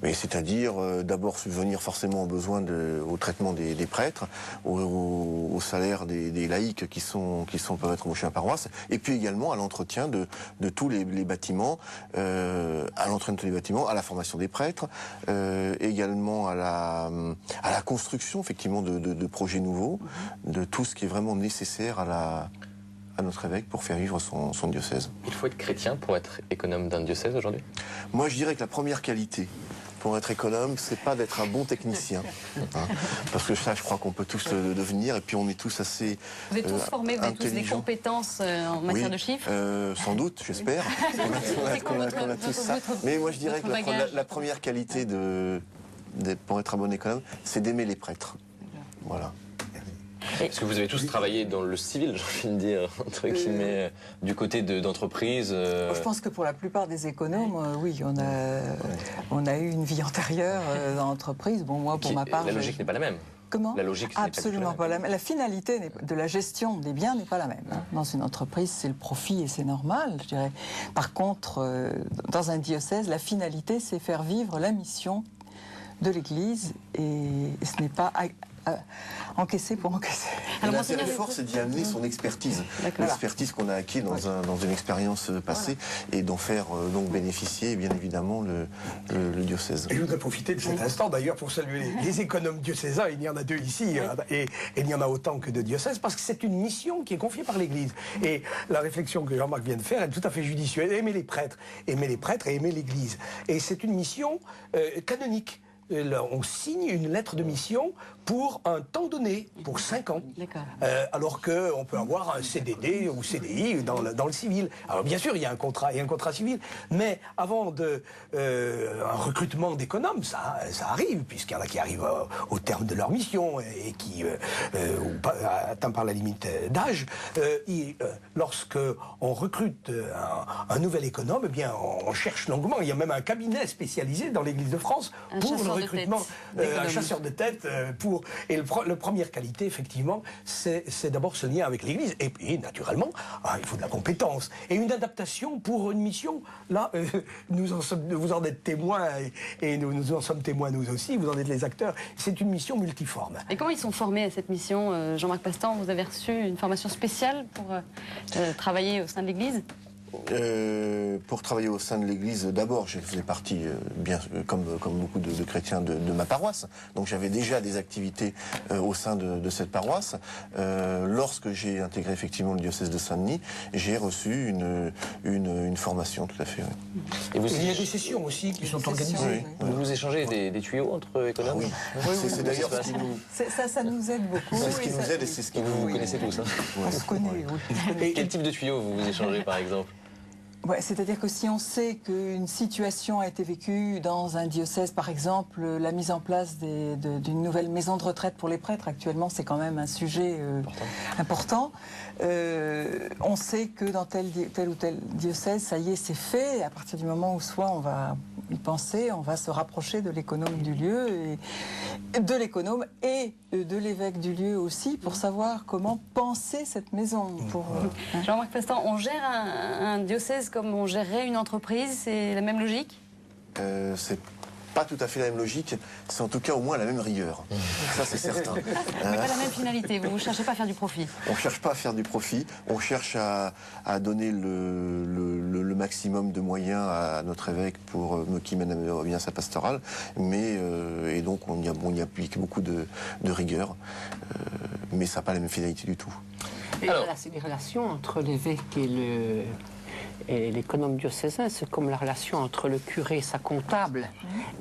Speaker 4: Mais c'est-à-dire d'abord subvenir forcément aux besoins au traitement des prêtres, au salaire des laïcs qui peuvent être embauchés à la paroisse, et puis également à l'entretien de tous les bâtiments, à l'entretien de tous les bâtiments, à la formation des prêtres, également à la construction effectivement de projets nouveaux, de tout ce qui est vraiment nécessaire à notre évêque pour faire vivre son diocèse.
Speaker 1: Il faut être chrétien pour être économe d'un diocèse aujourd'hui?
Speaker 4: Moi, je dirais que la première qualité pour être économe, c'est pas d'être un bon technicien. Parce que ça, je crois qu'on peut tous le devenir, et puis on est tous assez
Speaker 2: Vous êtes tous formés, vous avez tous des compétences en matière de chiffres?
Speaker 4: Sans doute, j'espère. qu'on a tous ça. Mais moi, je dirais que la première qualité pour être un bon économe, c'est d'aimer les prêtres. Voilà.
Speaker 1: Parce que vous avez tous travaillé dans le civil, j'ai envie de dire, entre guillemets, du côté d'entreprise.
Speaker 11: Je pense que pour la plupart des économes, oui, on a eu une vie antérieure dans l'entreprise. Bon, moi, pour ma part...
Speaker 1: La logique n'est pas la même.
Speaker 11: Comment?
Speaker 1: La logique
Speaker 11: absolument pas la même. La finalité de la gestion des biens n'est pas la même. Dans une entreprise, c'est le profit et c'est normal, je dirais. Par contre, dans un diocèse, la finalité, c'est faire vivre la mission de l'Église, et ce n'est pas encaisser pour encaisser.
Speaker 4: Alors, l'intérêt fort, c'est d'y amener son expertise. L'expertise qu'on a acquise dans une expérience passée, et d'en faire donc bénéficier, bien évidemment, le diocèse.
Speaker 3: Et je voudrais profiter de cet instant, d'ailleurs, pour saluer les économes diocésains. Il y en a 2 ici, et il y en a autant que de diocèses, parce que c'est une mission qui est confiée par l'Église. Et la réflexion que Jean-Marc vient de faire est tout à fait judicieuse. Aimer les prêtres et aimer l'Église. Et c'est une mission canonique. On signe une lettre de mission pour un temps donné, pour 5 ans. Alors qu'on peut avoir un CDD ou CDI dans le civil. Alors bien sûr, il y a un contrat civil, mais avant un recrutement d'économes, ça arrive, puisqu'il y en a qui arrivent au terme de leur mission et qui atteint par la limite d'âge. Lorsque on recrute un nouvel économe, eh bien, on cherche longuement. Il y a même un cabinet spécialisé dans l'Église de France pour le recrutement, un chasseur de tête et la première qualité, effectivement, c'est d'abord ce lien avec l'Église. Et puis, naturellement, il faut de la compétence. Et une adaptation pour une mission, là, vous en êtes témoins, et nous en sommes témoins nous aussi, vous en êtes les acteurs. C'est une mission multiforme.
Speaker 2: Et comment ils sont formés à cette mission, Jean-Marc Pastan? Vous avez reçu une formation spéciale pour travailler au sein de l'Église?
Speaker 4: Pour travailler au sein de l'Église, d'abord, je faisais partie, bien comme beaucoup de chrétiens de ma paroisse. Donc j'avais déjà des activités au sein de cette paroisse. Lorsque j'ai intégré effectivement le diocèse de Saint-Denis, j'ai reçu une formation, tout à fait.
Speaker 3: Et il y a des sessions aussi qui sont organisées.
Speaker 1: Oui. Vous échangez des tuyaux entre économes?
Speaker 4: Oui. C'est d'ailleurs ce qui nous...
Speaker 11: Ça nous aide beaucoup.
Speaker 4: C'est ce qui nous aide, et c'est ce qui
Speaker 1: vous connaissez tous.
Speaker 11: On se connaît.
Speaker 1: Quel type de tuyaux vous échangez, par exemple?
Speaker 11: Ouais, c'est-à-dire que si on sait qu'une situation a été vécue dans un diocèse, par exemple, la mise en place d'une nouvelle maison de retraite pour les prêtres, actuellement, c'est quand même un sujet important. On sait que dans tel ou tel diocèse, ça y est, c'est fait. Et à partir du moment où soit on va y penser, on va se rapprocher de l'économe du lieu, et de l'économe et de l'évêque du lieu aussi, pour savoir comment penser cette maison.
Speaker 2: Jean-Marc Pestan, on gère un diocèse comme on gérerait une entreprise, c'est la même logique?
Speaker 4: C'est pas tout à fait la même logique, c'est en tout cas au moins la même rigueur. Ça, c'est certain.
Speaker 2: Mais pas la même finalité, vous ne cherchez pas à faire du profit?
Speaker 4: On ne cherche pas à faire du profit, on cherche à donner le maximum de moyens à notre évêque qui mène bien sa pastorale, et donc on y applique beaucoup de rigueur, mais ça n'a pas la même finalité du tout.
Speaker 5: Les relations entre l'évêque et l'économe diocésain, c'est comme la relation entre le curé et sa comptable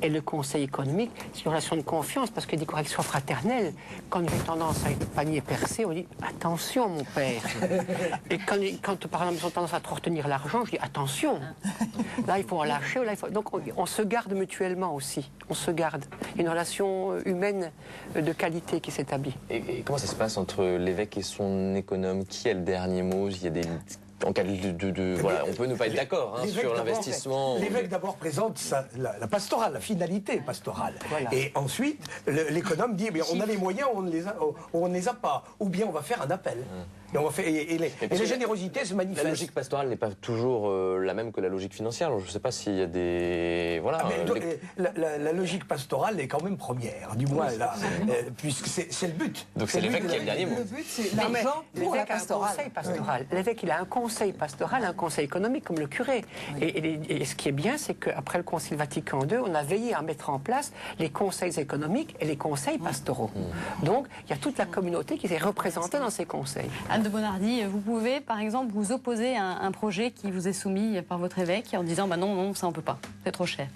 Speaker 5: et le conseil économique. C'est une relation de confiance, parce que des corrections fraternelles, quand j'ai tendance à être panier percé, on dit « attention mon père ». Et quand par exemple ils ont tendance à trop retenir l'argent, je dis « attention, là il faut en lâcher ». Donc on se garde mutuellement aussi, on se garde. Il y a une relation humaine de qualité qui s'établit.
Speaker 1: Et comment ça se passe entre l'évêque et son économe? Qui a le dernier mot? Il y a des... En cas voilà, on peut ne pas être d'accord sur l'investissement.
Speaker 3: L'évêque d'abord présente la pastorale, la finalité pastorale. Voilà. Et ensuite, l'économe dit, on a les moyens ou on ne les a pas. Ou bien on va faire un appel. Et, la générosité se manifeste.
Speaker 1: La logique pastorale n'est pas toujours la même que la logique financière. Alors, je ne sais pas s'il y a des... Voilà,
Speaker 3: la logique pastorale est quand même première, du moins là, puisque c'est le but.
Speaker 1: Donc c'est l'évêque qui a le dernier mot.
Speaker 11: Le but, c'est l'argent pour la pastorale.
Speaker 5: Conseil pastoral. L'évêque, il a un conseil pastoral, un conseil économique comme le curé. Et ce qui est bien, c'est qu'après le Concile Vatican II, on a veillé à mettre en place les conseils économiques et les conseils pastoraux. Donc, il y a toute la communauté qui est représentée dans ces conseils.
Speaker 2: Anne de Bonardi, vous pouvez, par exemple, vous opposer à un projet qui vous est soumis par votre évêque en disant non, ça on peut pas, c'est trop cher.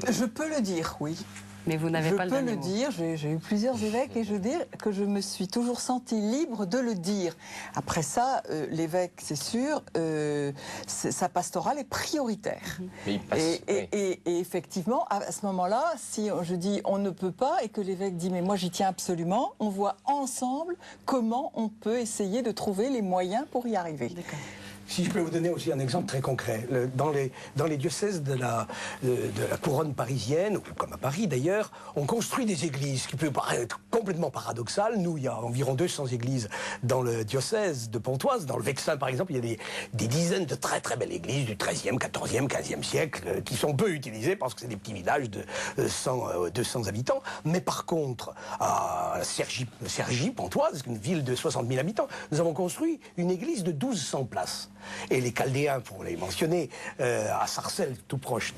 Speaker 11: Je peux le dire, oui.
Speaker 2: Mais vous n'avez pas le dernier mot.
Speaker 11: Je peux le dire, j'ai eu plusieurs évêques et je veux dire que je me suis toujours sentie libre de le dire. Après ça, l'évêque, c'est sûr, sa pastorale est prioritaire.
Speaker 1: Mais il passe,
Speaker 11: et effectivement, à ce moment-là, si je dis on ne peut pas et que l'évêque dit mais moi j'y tiens absolument, on voit ensemble comment on peut essayer de trouver les moyens pour y arriver.
Speaker 2: D'accord.
Speaker 3: Si je peux vous donner aussi un exemple très concret, dans les diocèses de la couronne parisienne, ou comme à Paris d'ailleurs, on construit des églises, ce qui peut paraître complètement paradoxal. Nous, il y a environ 200 églises dans le diocèse de Pontoise. Dans le Vexin, par exemple, il y a des dizaines de très très belles églises du XIIIe, XIVe, XVe siècle, qui sont peu utilisées parce que c'est des petits villages de 100, 200 habitants. Mais par contre, à Cergy, Pontoise, une ville de 60 000 habitants, nous avons construit une église de 1200 places. Et les Chaldéens, pour les mentionner, à Sarcelles, tout proche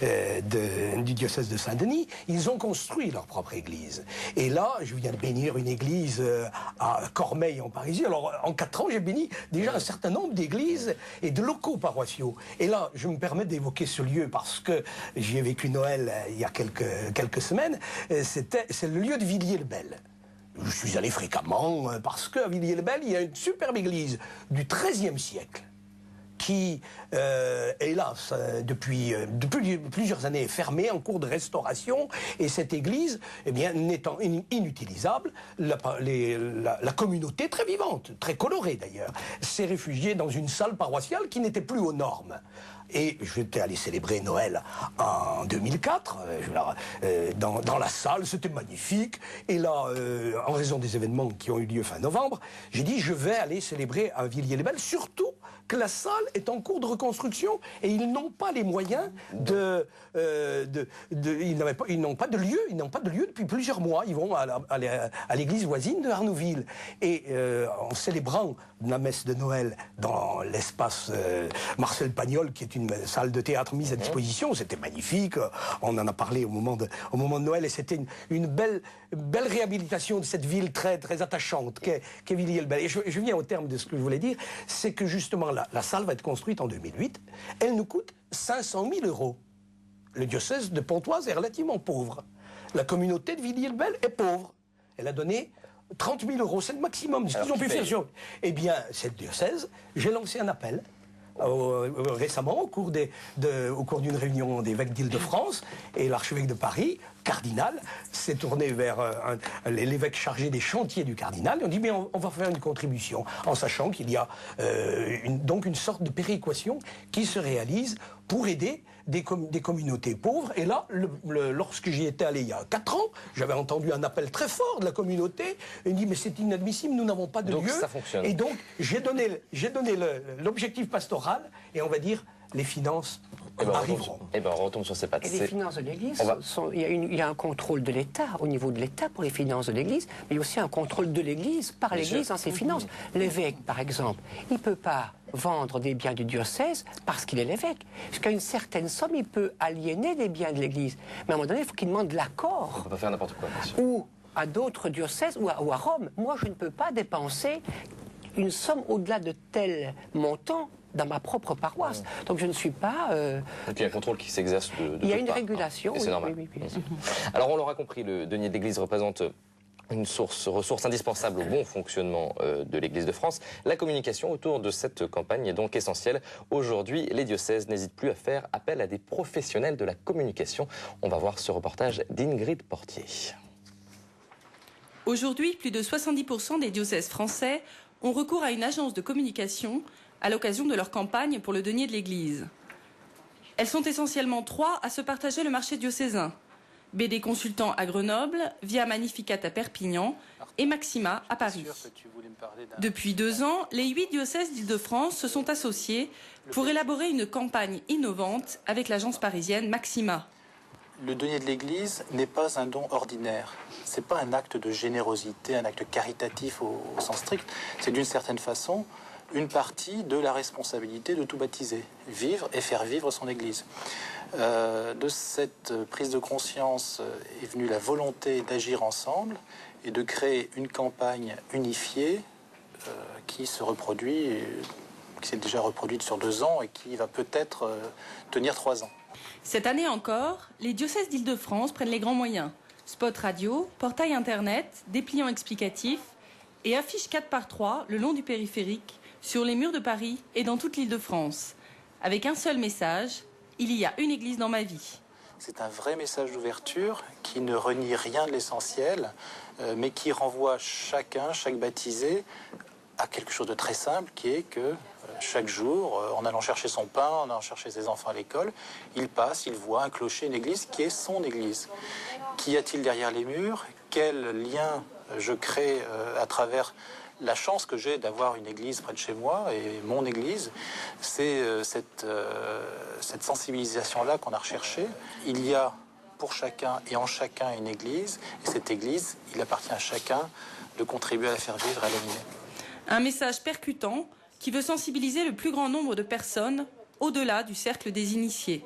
Speaker 3: du diocèse de Saint-Denis, ils ont construit leur propre église. Et là, je viens de bénir une église à Cormeilles, en Parisie. Alors, en 4 ans, j'ai béni déjà un certain nombre d'églises et de locaux paroissiaux. Et là, je me permets d'évoquer ce lieu parce que j'y ai vécu Noël il y a quelques semaines. C'est le lieu de Villiers-le-Bel. Je suis allé fréquemment parce qu'à Villiers-le-Bel, il y a une superbe église du XIIIe siècle qui, hélas, depuis plusieurs années est fermée en cours de restauration. Et cette église, eh bien, n'étant inutilisable, la communauté, très vivante, très colorée d'ailleurs, s'est réfugiée dans une salle paroissiale qui n'était plus aux normes. Et j'étais allé célébrer Noël en 2004, dans la salle, c'était magnifique. Et là, en raison des événements qui ont eu lieu fin novembre, j'ai dit je vais aller célébrer à Villiers-le-Bel, surtout que la salle est en cours de reconstruction et ils n'ont pas les moyens ils n'ont pas de lieu depuis plusieurs mois. Ils vont à l'église voisine de Arnouville. Et en célébrant la messe de Noël dans l'espace Marcel Pagnol, qui est une salle de théâtre mise à disposition, c'était magnifique. On en a parlé au moment de Noël et c'était une belle réhabilitation de cette ville très, très attachante qu'est Villiers-le-Bel. Et je viens au terme de ce que je voulais dire, c'est que justement la salle va être construite en 2008. Elle nous coûte 500 000 €. Le diocèse de Pontoise est relativement pauvre. La communauté de Villiers-le-Bel est pauvre. Elle a donné 30 000 €, c'est le maximum. Ce qu'ils ont pu faire sur... Eh bien, cette diocèse, j'ai lancé un appel récemment au cours d'une réunion d'évêques d'Île-de-France, et l'archevêque de Paris, cardinal, s'est tourné vers l'évêque chargé des chantiers du cardinal, et on dit mais on va faire une contribution, en sachant qu'il y a donc une sorte de péréquation qui se réalise pour aider des communautés pauvres. Et là, lorsque j'y étais allé il y a 4 ans, j'avais entendu un appel très fort de la communauté. Il me dit mais c'est inadmissible, nous n'avons pas de lieu.
Speaker 1: Ça fonctionne.
Speaker 3: Et donc j'ai donné l'objectif pastoral, et on va dire les finances arriveront.
Speaker 1: On retombe sur ces pattes.
Speaker 5: Et les finances de l'Église, il y a un contrôle de l'État, au niveau de l'État pour les finances de l'Église, mais il y a aussi un contrôle de l'Église par l'Église dans ses finances. L'évêque, par exemple, il ne peut pas vendre des biens du diocèse parce qu'il est l'évêque. Jusqu'à une certaine somme, il peut aliéner des biens de l'Église. Mais à un moment donné, il faut qu'il demande l'accord.
Speaker 1: On ne peut pas faire n'importe quoi, bien sûr.
Speaker 5: Ou à d'autres diocèses, ou à Rome. Moi, je ne peux pas dépenser une somme au-delà de tel montant dans ma propre paroisse. Donc je ne suis pas...
Speaker 1: Donc il y a un contrôle qui s'exerce de
Speaker 5: Il y a une
Speaker 1: part,
Speaker 5: régulation,
Speaker 1: et c'est normal.
Speaker 5: Oui,
Speaker 1: Alors on l'aura compris, le denier de l'Église représente une ressource indispensable au bon fonctionnement de l'Église de France. La communication autour de cette campagne est donc essentielle. Aujourd'hui, les diocèses n'hésitent plus à faire appel à des professionnels de la communication. On va voir ce reportage d'Ingrid Portier.
Speaker 12: Aujourd'hui, plus de 70% des diocèses français ont recours à une agence de communication à l'occasion de leur campagne pour le denier de l'Église. Elles sont essentiellement 3 à se partager le marché diocésain. BD Consultant à Grenoble, Via Magnificat à Perpignan et Maxima à Paris. Depuis 2 ans, les 8 diocèses d'Île-de-France se sont associés pour élaborer une campagne innovante avec l'agence parisienne Maxima.
Speaker 13: Le denier de l'Église n'est pas un don ordinaire. Ce n'est pas un acte de générosité, un acte caritatif au sens strict. C'est d'une certaine façon une partie de la responsabilité de tout baptisé. Vivre et faire vivre son Église. De cette prise de conscience est venue la volonté d'agir ensemble et de créer une campagne unifiée qui se reproduit, qui s'est déjà reproduite sur 2 ans et qui va peut-être tenir 3 ans.
Speaker 12: Cette année encore, les diocèses d'Île-de-France prennent les grands moyens. Spot radio, portail internet, dépliants explicatifs et affiches 4x3 le long du périphérique, sur les murs de Paris et dans toute l'Île-de-France. Avec un seul message, il y a une église dans ma vie.
Speaker 13: C'est un vrai message d'ouverture qui ne renie rien de l'essentiel, mais qui renvoie chaque baptisé, à quelque chose de très simple, qui est que chaque jour, en allant chercher son pain, en allant chercher ses enfants à l'école, il passe, il voit un clocher, une église qui est son église. Qu'y a-t-il derrière les murs? Quel lien je crée à travers la chance que j'ai d'avoir une église près de chez moi et mon église? C'est cette sensibilisation-là qu'on a recherchée. Il y a pour chacun et en chacun une église, et cette église, il appartient à chacun de contribuer à la faire vivre et à l'animer.
Speaker 12: Un message percutant qui veut sensibiliser le plus grand nombre de personnes au-delà du cercle des initiés.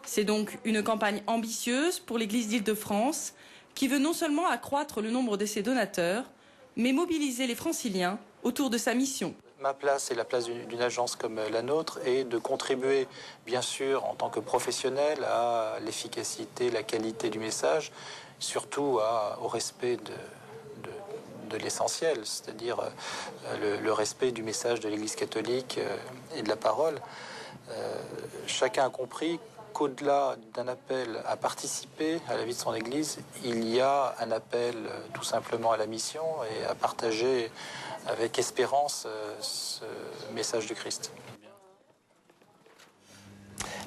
Speaker 12: C'est donc une campagne ambitieuse pour l'Église d'Île-de-France qui veut non seulement accroître le nombre de ses donateurs, mais mobiliser les franciliens autour de sa mission.
Speaker 13: Ma place et la place d'une agence comme la nôtre est de contribuer, bien sûr, en tant que professionnel, à l'efficacité, la qualité du message, surtout au respect de l'essentiel, c'est-à-dire le respect du message de l'Église catholique et de la parole. Chacun a compris qu'au-delà d'un appel à participer à la vie de son Église, il y a un appel tout simplement à la mission et à partager avec espérance ce message du Christ.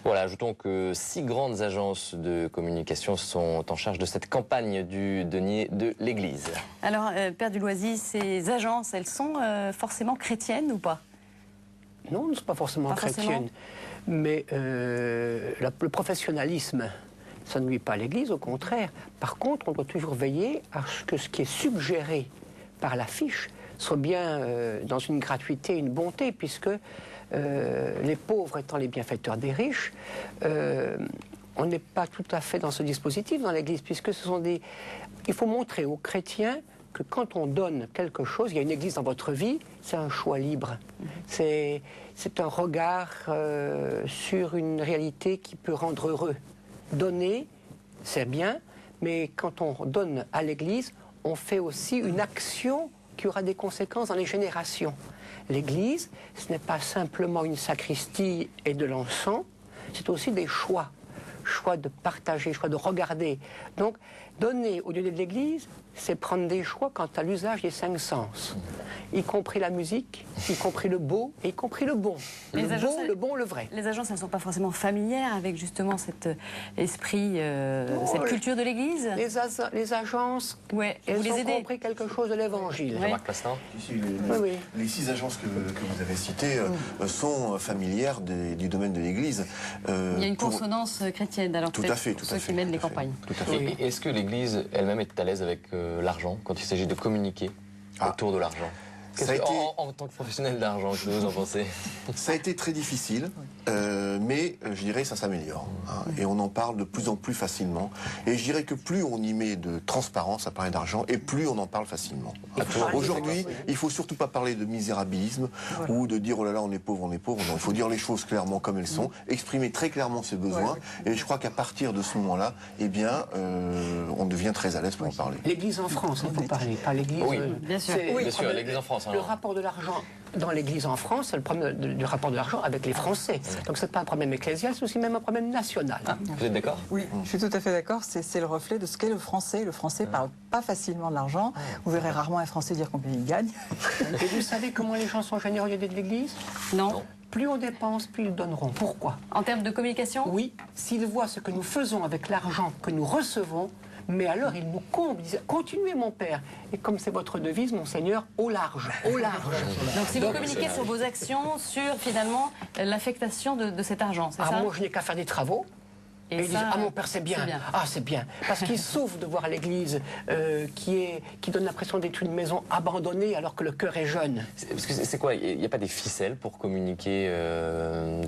Speaker 1: Voilà, ajoutons que 6 grandes agences de communication sont en charge de cette campagne du denier de l'Église. Alors,
Speaker 2: Père Duloisy, ces agences, elles sont forcément chrétiennes ou pas?
Speaker 5: Non, elles ne sont pas forcément chrétiennes. Mais le professionnalisme, ça ne nuit pas à l'Église, au contraire. Par contre, on doit toujours veiller à ce que ce qui est suggéré par l'affiche soit bien dans une gratuité, une bonté, puisque les pauvres étant les bienfaiteurs des riches, on n'est pas tout à fait dans ce dispositif dans l'Église, puisque ce sont des... Il faut montrer aux chrétiens que quand on donne quelque chose, il y a une Église dans votre vie, c'est un choix libre. C'est un regard sur une réalité qui peut rendre heureux. Donner, c'est bien, mais quand on donne à l'Église, on fait aussi une action qui aura des conséquences dans les générations. L'église, ce n'est pas simplement une sacristie et de l'encens, c'est aussi des choix. Choix de partager, choix de regarder. Donc, donner au donner de l'Église, c'est prendre des choix quant à l'usage des 5 sens, y compris la musique, y compris le beau, et y compris le bon. Le bon, le vrai.
Speaker 2: Les agences, elles ne sont pas forcément familières avec justement cet esprit, cette culture de l'Église.
Speaker 5: Les agences, elles ont compris quelque chose de l'Évangile.
Speaker 1: Jean-Marc Plastin.
Speaker 4: Les 6 agences que vous avez citées sont familières du domaine de l'Église.
Speaker 2: Il y a une consonance chrétienne, alors
Speaker 4: tout à fait,
Speaker 2: ceux qui mènent les campagnes.
Speaker 1: Et est-ce que l'Église elle-même est à l'aise avec l'argent quand il s'agit de communiquer autour de l'argent? En tant que professionnel d'argent, qu'est-ce que vous en pensez?
Speaker 4: Ça a été très difficile, mais je dirais que ça s'améliore. Et on en parle de plus en plus facilement. Et je dirais que plus on y met de transparence à parler d'argent, et plus on en parle facilement. Aujourd'hui, il ne faut surtout pas parler de misérabilisme ou de dire oh là là, on est pauvre, on est pauvre. Non, il faut dire les choses clairement comme elles sont, exprimer très clairement ses besoins. Et je crois qu'à partir de ce moment-là, eh bien, on devient très à l'aise pour en parler.
Speaker 5: L'Église en France, il faut parler, pas l'Église.
Speaker 1: Oui, bien sûr, l'Église en France.
Speaker 5: Le rapport de l'argent dans l'Église en France, c'est le problème du rapport de l'argent avec les Français. Donc c'est pas un problème ecclésial, c'est aussi même un problème national.
Speaker 1: Vous êtes d'accord?
Speaker 11: Oui, je suis tout à fait d'accord. C'est le reflet de ce qu'est le Français. Le Français parle pas facilement de l'argent. Vous verrez rarement un Français dire combien il gagne.
Speaker 5: Et vous savez comment les gens sont généreux de l'Église?
Speaker 2: Non.
Speaker 5: Plus on dépense, plus ils donneront. Pourquoi?
Speaker 2: En termes de communication?
Speaker 5: Oui. S'ils voient ce que nous faisons avec l'argent que nous recevons, mais alors ils nous comblent, ils disent « Continuez mon père ». Et comme c'est votre devise, monseigneur, au large, au large.
Speaker 2: Donc si vous communiquez sur vos actions, sur finalement l'affectation de cet argent, c'est ça?
Speaker 5: Moi je n'ai qu'à faire des travaux. Et ils disent « Ah mon père c'est bien. Ah c'est bien ». Parce qu'ils souffrent de voir l'Église qui donne l'impression d'être une maison abandonnée alors que le cœur est jeune.
Speaker 1: Parce que c'est quoi? Il n'y a pas des ficelles pour communiquer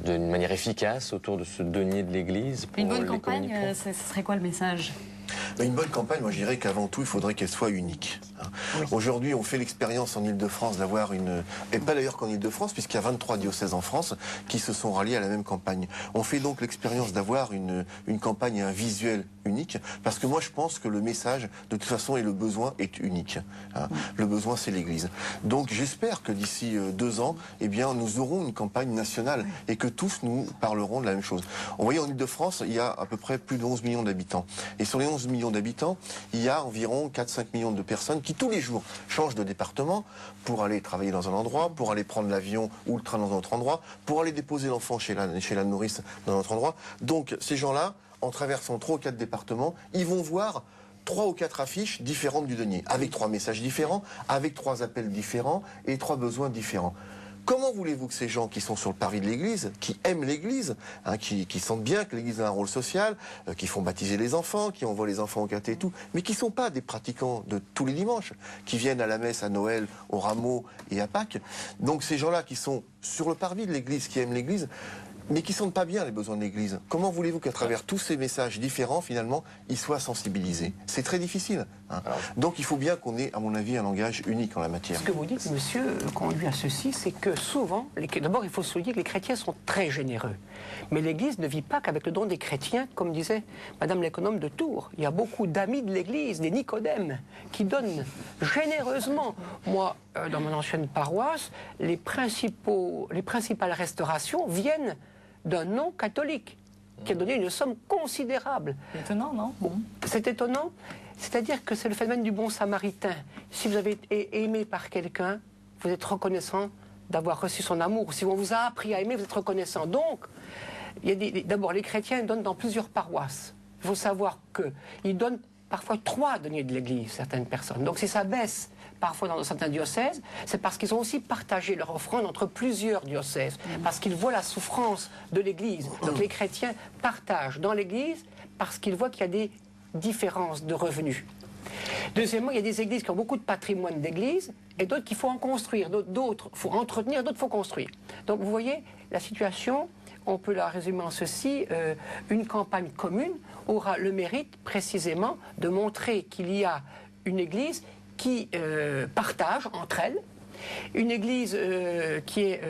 Speaker 1: d'une manière efficace autour de ce denier de l'Église?
Speaker 2: Une bonne campagne, ce serait quoi le message?
Speaker 4: Une bonne campagne, moi je dirais qu'avant tout, il faudrait qu'elle soit unique. Aujourd'hui, on fait l'expérience en Ile-de-France d'avoir une... Et pas d'ailleurs qu'en Ile-de-France, puisqu'il y a 23 diocèses en France qui se sont ralliés à la même campagne. On fait donc l'expérience d'avoir une campagne et un visuel unique, parce que moi je pense que le message, de toute façon, et le besoin est unique. Le besoin, c'est l'Église. Donc j'espère que d'ici 2 ans, eh bien, nous aurons une campagne nationale et que tous nous parlerons de la même chose. Vous voyez, en Ile-de-France, il y a à peu près plus de 11 millions d'habitants. Et sur les 11 millions d'habitants, il y a environ 4-5 millions de personnes qui tous les jours changent de département pour aller travailler dans un endroit, pour aller prendre l'avion ou le train dans un autre endroit, pour aller déposer l'enfant chez la nourrice dans un autre endroit. Donc ces gens-là, en traversant 3 ou 4 départements, ils vont voir 3 ou 4 affiches différentes du denier, avec 3 messages différents, avec 3 appels différents et 3 besoins différents. Comment voulez-vous que ces gens qui sont sur le parvis de l'Église, qui aiment l'Église, qui sentent bien que l'Église a un rôle social, qui font baptiser les enfants, qui envoient les enfants au caté et tout, mais qui ne sont pas des pratiquants de tous les dimanches, qui viennent à la messe à Noël, au Rameau et à Pâques. Donc ces gens-là qui sont sur le parvis de l'Église, qui aiment l'Église, mais qui ne sentent pas bien les besoins de l'Église. Comment voulez-vous qu'à travers tous ces messages différents, finalement, ils soient sensibilisés? C'est très difficile. Donc il faut bien qu'on ait, à mon avis, un langage unique en la matière.
Speaker 5: Ce que vous dites, monsieur, conduit à ceci, c'est que souvent, d'abord il faut souligner que les chrétiens sont très généreux. Mais l'Église ne vit pas qu'avec le don des chrétiens, comme disait Madame l'économe de Tours. Il y a beaucoup d'amis de l'Église, des Nicodèmes, qui donnent généreusement. Moi, dans mon ancienne paroisse, les principales restaurations viennent d'un non-catholique qui a donné une somme considérable.
Speaker 2: C'est étonnant, non?
Speaker 5: C'est étonnant. C'est-à-dire que c'est le phénomène du bon samaritain. Si vous avez été aimé par quelqu'un, vous êtes reconnaissant d'avoir reçu son amour. Si on vous a appris à aimer, vous êtes reconnaissant. Donc, d'abord, les chrétiens donnent dans plusieurs paroisses. Il faut savoir qu'ils donnent parfois 3 deniers de l'Église, certaines personnes. Donc si ça baisse parfois dans certains diocèses, c'est parce qu'ils ont aussi partagé leur offrande entre plusieurs diocèses, parce qu'ils voient la souffrance de l'Église. Donc les chrétiens partagent dans l'Église parce qu'ils voient qu'il y a des différences de revenus. Deuxièmement, il y a des églises qui ont beaucoup de patrimoine d'église et d'autres qu'il faut en construire, d'autres il faut entretenir, d'autres il faut construire. Donc vous voyez, la situation, on peut la résumer en ceci, une campagne commune aura le mérite précisément de montrer qu'il y a une église qui partage entre elles, une église qui est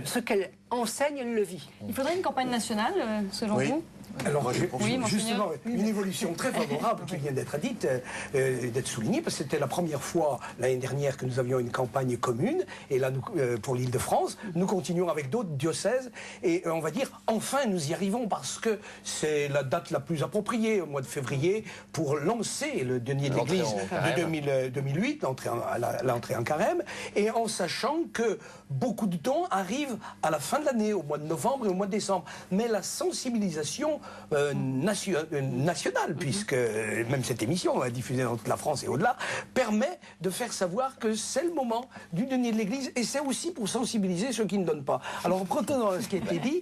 Speaker 5: ce qu'elle enseigne, elle le vit.
Speaker 2: Il faudrait une campagne nationale, selon vous?
Speaker 3: Alors,
Speaker 2: oui,
Speaker 3: justement, une évolution très favorable qui vient d'être dite, d'être soulignée, parce que c'était la première fois l'année dernière que nous avions une campagne commune, et là, pour l'Île-de-France, nous continuons avec d'autres diocèses, et on va dire, enfin, nous y arrivons, parce que c'est la date la plus appropriée, au mois de février, pour lancer le denier de l'Église de 2008, l'entrée en carême, et en sachant que beaucoup de dons arrivent à la fin de l'année, au mois de novembre et au mois de décembre. Mais la sensibilisation nationale, puisque même cette émission, diffusée dans toute la France et au-delà, permet de faire savoir que c'est le moment du denier de l'Église, et c'est aussi pour sensibiliser ceux qui ne donnent pas. Alors, en prenant ce qui a été dit,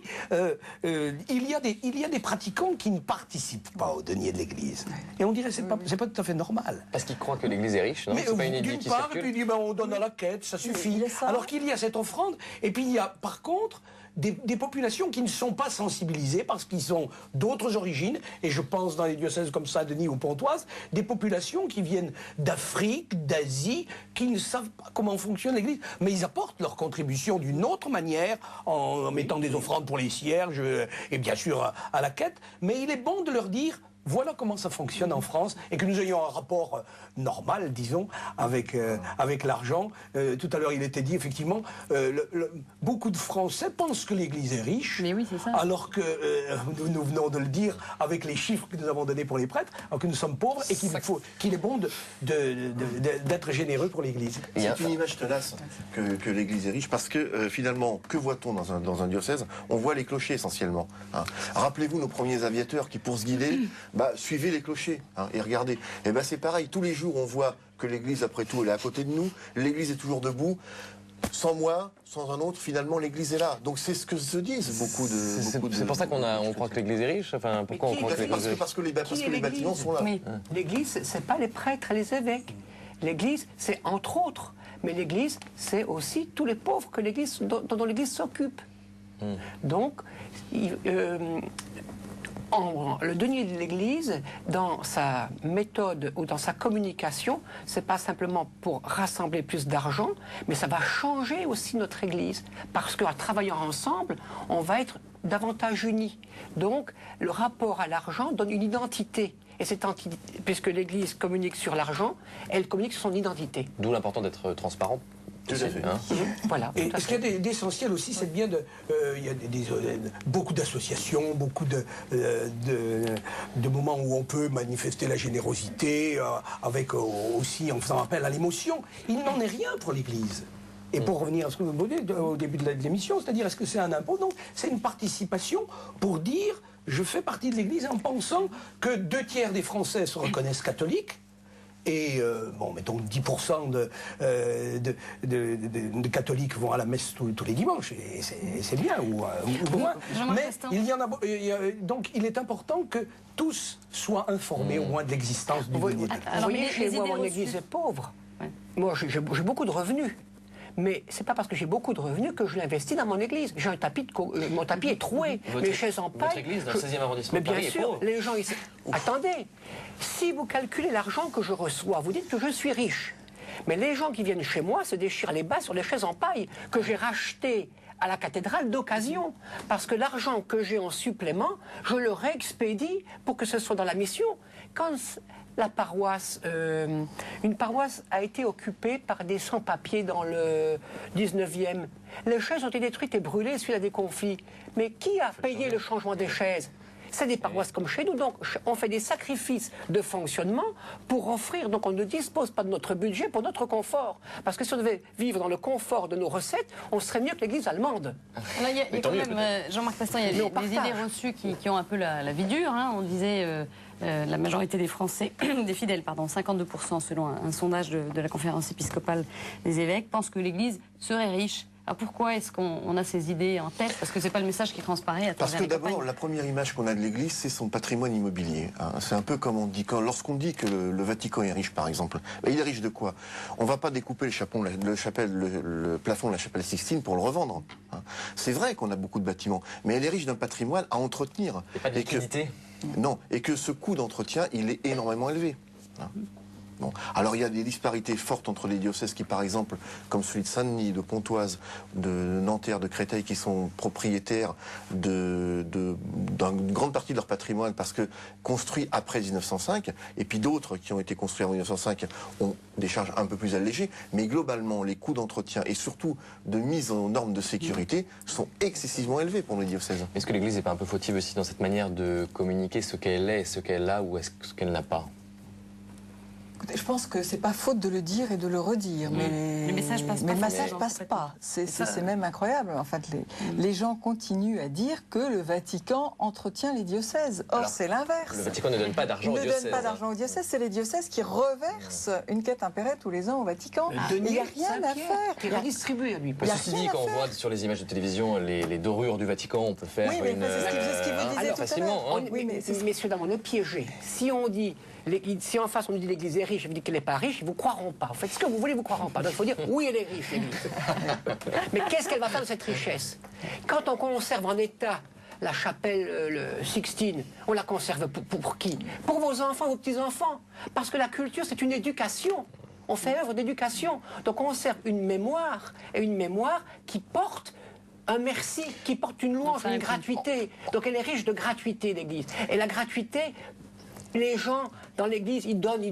Speaker 3: il y a des pratiquants qui ne participent pas au denier de l'Église. Et on dirait que c'est pas tout à fait normal.
Speaker 1: Parce qu'ils croient que l'Église est riche, non? C'est pas une idée qui
Speaker 3: part,
Speaker 1: circule.
Speaker 3: et puis on donne à la quête, ça suffit. Alors qu'il y a cette offrande, et puis il y a par contre des populations qui ne sont pas sensibilisées parce qu'ils sont d'autres origines, et je pense dans les diocèses comme Saint-Denis ou Pontoise, des populations qui viennent d'Afrique, d'Asie, qui ne savent pas comment fonctionne l'Église, mais ils apportent leur contribution d'une autre manière, en mettant des offrandes pour les cierges, et bien sûr à la quête, mais il est bon de leur dire: voilà comment ça fonctionne en France, et que nous ayons un rapport normal, disons, avec l'argent. Tout à l'heure, il était dit, effectivement, beaucoup de Français pensent que l'Église est riche,
Speaker 2: mais oui, c'est ça.
Speaker 3: Alors que, nous venons de le dire, avec les chiffres que nous avons donnés pour les prêtres, alors que nous sommes pauvres, et qu'il est bon d'être généreux pour l'Église.
Speaker 4: C'est une image tenace que l'Église est riche, parce que, finalement, que voit-on dans un diocèse? On voit les clochers, essentiellement. Hein. Rappelez-vous nos premiers aviateurs qui, pour se guider, suivez les clochers, hein, et regardez. Et c'est pareil, tous les jours on voit que l'Église, après tout, elle est à côté de nous, l'Église est toujours debout. Sans moi, sans un autre, finalement l'Église est là. Donc c'est ce que se disent beaucoup de...
Speaker 1: C'est pour ça qu'on croit que l'Église est riche. Enfin, pourquoi on croit que l'Église est riche?
Speaker 4: Parce que les bâtiments sont là.
Speaker 5: L'Église, c'est pas les prêtres et les évêques. L'Église, c'est entre autres. Mais l'Église, c'est aussi tous les pauvres dont l'Église s'occupe. Donc, le denier de l'Église, dans sa méthode ou dans sa communication, c'est pas simplement pour rassembler plus d'argent, mais ça va changer aussi notre Église. Parce qu'en travaillant ensemble, on va être davantage unis. Donc, le rapport à l'argent donne une identité. Et puisque l'Église communique sur l'argent, elle communique sur son identité.
Speaker 1: D'où l'important d'être transparent.
Speaker 4: Tout à fait.
Speaker 5: Hein. Voilà.
Speaker 3: Et ce qu'il y a d'essentiel aussi, c'est bien il y a beaucoup d'associations, beaucoup de moments où on peut manifester la générosité, avec aussi en faisant appel à l'émotion. Il n'en est rien pour l'Église. Et pour revenir à ce que vous dites au début de l'émission, c'est-à-dire, est-ce que c'est un impôt? Non, c'est une participation pour dire: je fais partie de l'Église, en pensant que 2/3 des Français se reconnaissent catholiques. Et, mettons 10% de catholiques vont à la messe tous les dimanches, et c'est bien, ou moins. Mais il y en a, donc il est important que tous soient informés au moins de l'existence du denier de l'Église.
Speaker 5: Vous voyez, chez moi, mon Église est pauvre. Moi, j'ai beaucoup de revenus. Mais c'est pas parce que j'ai beaucoup de revenus que je l'investis dans mon église. J'ai un tapis, mon tapis est troué, mes chaises en paille.
Speaker 1: Votre église, dans le 16e arrondissement
Speaker 5: mais
Speaker 1: de Paris,
Speaker 5: bien sûr, les gens ici... Attendez, si vous calculez l'argent que je reçois, vous dites que je suis riche. Mais les gens qui viennent chez moi se déchirent les bas sur les chaises en paille que j'ai rachetées à la cathédrale d'occasion. Parce que l'argent que j'ai en supplément, je le réexpédie pour que ce soit dans la mission. Quand la paroisse, une paroisse a été occupée par des sans-papiers dans le 19e. Les chaises ont été détruites et brûlées suite à des conflits. Mais qui a payé le changement des chaises? C'est des paroisses comme chez nous, donc on fait des sacrifices de fonctionnement pour offrir. Donc on ne dispose pas de notre budget pour notre confort. Parce que si on devait vivre dans le confort de nos recettes, on serait mieux que l'Église allemande.
Speaker 2: Alors, il y a quand même, Jean-Marc Pastan, il y a des idées reçues qui ont un peu la vie dure. Hein. On disait la majorité des Français, des fidèles, 52% selon un sondage de la conférence épiscopale des évêques, pensent que l'Église serait riche. Alors pourquoi est-ce qu'on a ces idées en tête? Parce que c'est pas le message qui transparaît à travers.
Speaker 4: Parce que d'abord, la première image qu'on a de l'Église, c'est son patrimoine immobilier. Hein. C'est un peu comme on dit, lorsqu'on dit que le Vatican est riche, par exemple. Il est riche de quoi? On va pas découper le plafond de la chapelle Sixtine pour le revendre. Hein. C'est vrai qu'on a beaucoup de bâtiments, mais elle est riche d'un patrimoine à entretenir.
Speaker 1: Et pas de liquidité.
Speaker 4: Non, et que ce coût d'entretien, il est énormément élevé. Hein. Bon. Alors il y a des disparités fortes entre les diocèses qui, par exemple, comme celui de Saint-Denis, de Pontoise, de Nanterre, de Créteil, qui sont propriétaires d'une grande partie de leur patrimoine parce que construits après 1905, et puis d'autres qui ont été construits en 1905 ont des charges un peu plus allégées, mais globalement les coûts d'entretien et surtout de mise aux normes de sécurité sont excessivement élevés pour les diocèses.
Speaker 1: Est-ce que l'Église n'est pas un peu fautive aussi dans cette manière de communiquer ce qu'elle est, ce qu'elle a ou ce qu'elle n'a pas?
Speaker 11: Écoutez, je pense que c'est pas faute de le dire et de le redire, mais
Speaker 2: le message passe pas.
Speaker 11: Mais le message passe pas. C'est même incroyable. En fait, les gens continuent à dire que le Vatican entretient les diocèses. Or, c'est l'inverse.
Speaker 1: Le Vatican ne donne pas d'argent aux diocèses.
Speaker 11: Il ne donne pas d'argent aux diocèses. C'est les diocèses qui reversent une quête impérative tous les ans au Vatican. Il n'y a rien à faire.
Speaker 5: Qui est redistribué à lui.
Speaker 1: Ceci dit, quand on voit sur les images de télévision les dorures du Vatican, on peut faire
Speaker 11: c'est ce qu'il vous disait tout
Speaker 1: facilement.
Speaker 5: Oui, mais messieurs, dames, on est piégés. Si on dit... Si en face on nous dit l'Église est riche et vous dites qu'elle n'est pas riche, ils ne vous croiront pas. Vous faites ce que vous voulez, vous ne croiront pas. Donc il faut dire oui, elle est riche, l'Église. Mais qu'est-ce qu'elle va faire de cette richesse? Quand on conserve en état la chapelle Sixtine, on la conserve pour qui? Pour vos enfants, vos petits-enfants. Parce que la culture, c'est une éducation. On fait œuvre d'éducation. Donc on conserve une mémoire, et une mémoire qui porte un merci, qui porte une louange, une gratuité. Donc elle est riche de gratuité, l'Église. Et la gratuité... Les gens dans l'Église, ils donnent.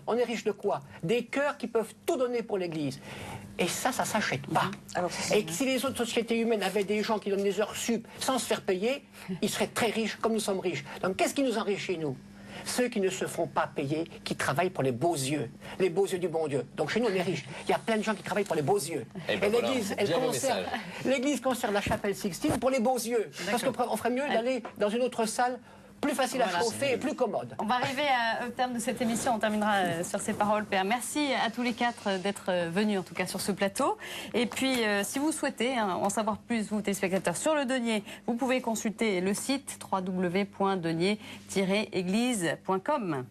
Speaker 5: On est riche de quoi? Des cœurs qui peuvent tout donner pour l'Église. Et ça s'achète pas. Et si les autres sociétés humaines avaient des gens qui donnent des heures sup sans se faire payer, ils seraient très riches comme nous sommes riches. Donc qu'est-ce qui nous enrichit, nous? Ceux qui ne se font pas payer, qui travaillent pour les beaux yeux du bon Dieu. Donc chez nous, on est riches. Il y a plein de gens qui travaillent pour les beaux yeux. Et l'Église conserve la chapelle Sixtine pour les beaux yeux. Parce qu'on ferait mieux d'aller dans une autre salle plus facile à chauffer et plus commode.
Speaker 2: On va arriver au terme de cette émission. On terminera sur ces paroles, Père. Merci à tous les quatre d'être venus, en tout cas, sur ce plateau. Et puis, si vous souhaitez en savoir plus, vous, téléspectateurs, sur le denier, vous pouvez consulter le site www.denier-église.com.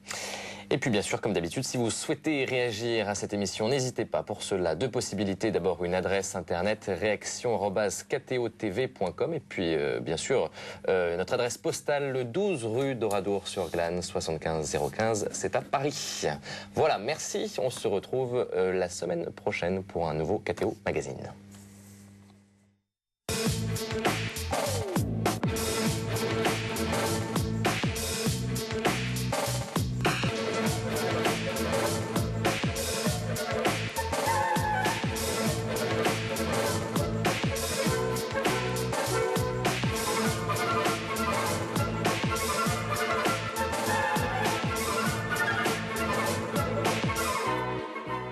Speaker 1: Et puis bien sûr, comme d'habitude, si vous souhaitez réagir à cette émission, n'hésitez pas. Pour cela, deux possibilités. D'abord, une adresse internet réaction@ktotv.com et puis bien sûr, notre adresse postale, le 12 rue d'Oradour-sur-Glane, 75 015, c'est à Paris. Voilà, merci. On se retrouve la semaine prochaine pour un nouveau KTO Magazine.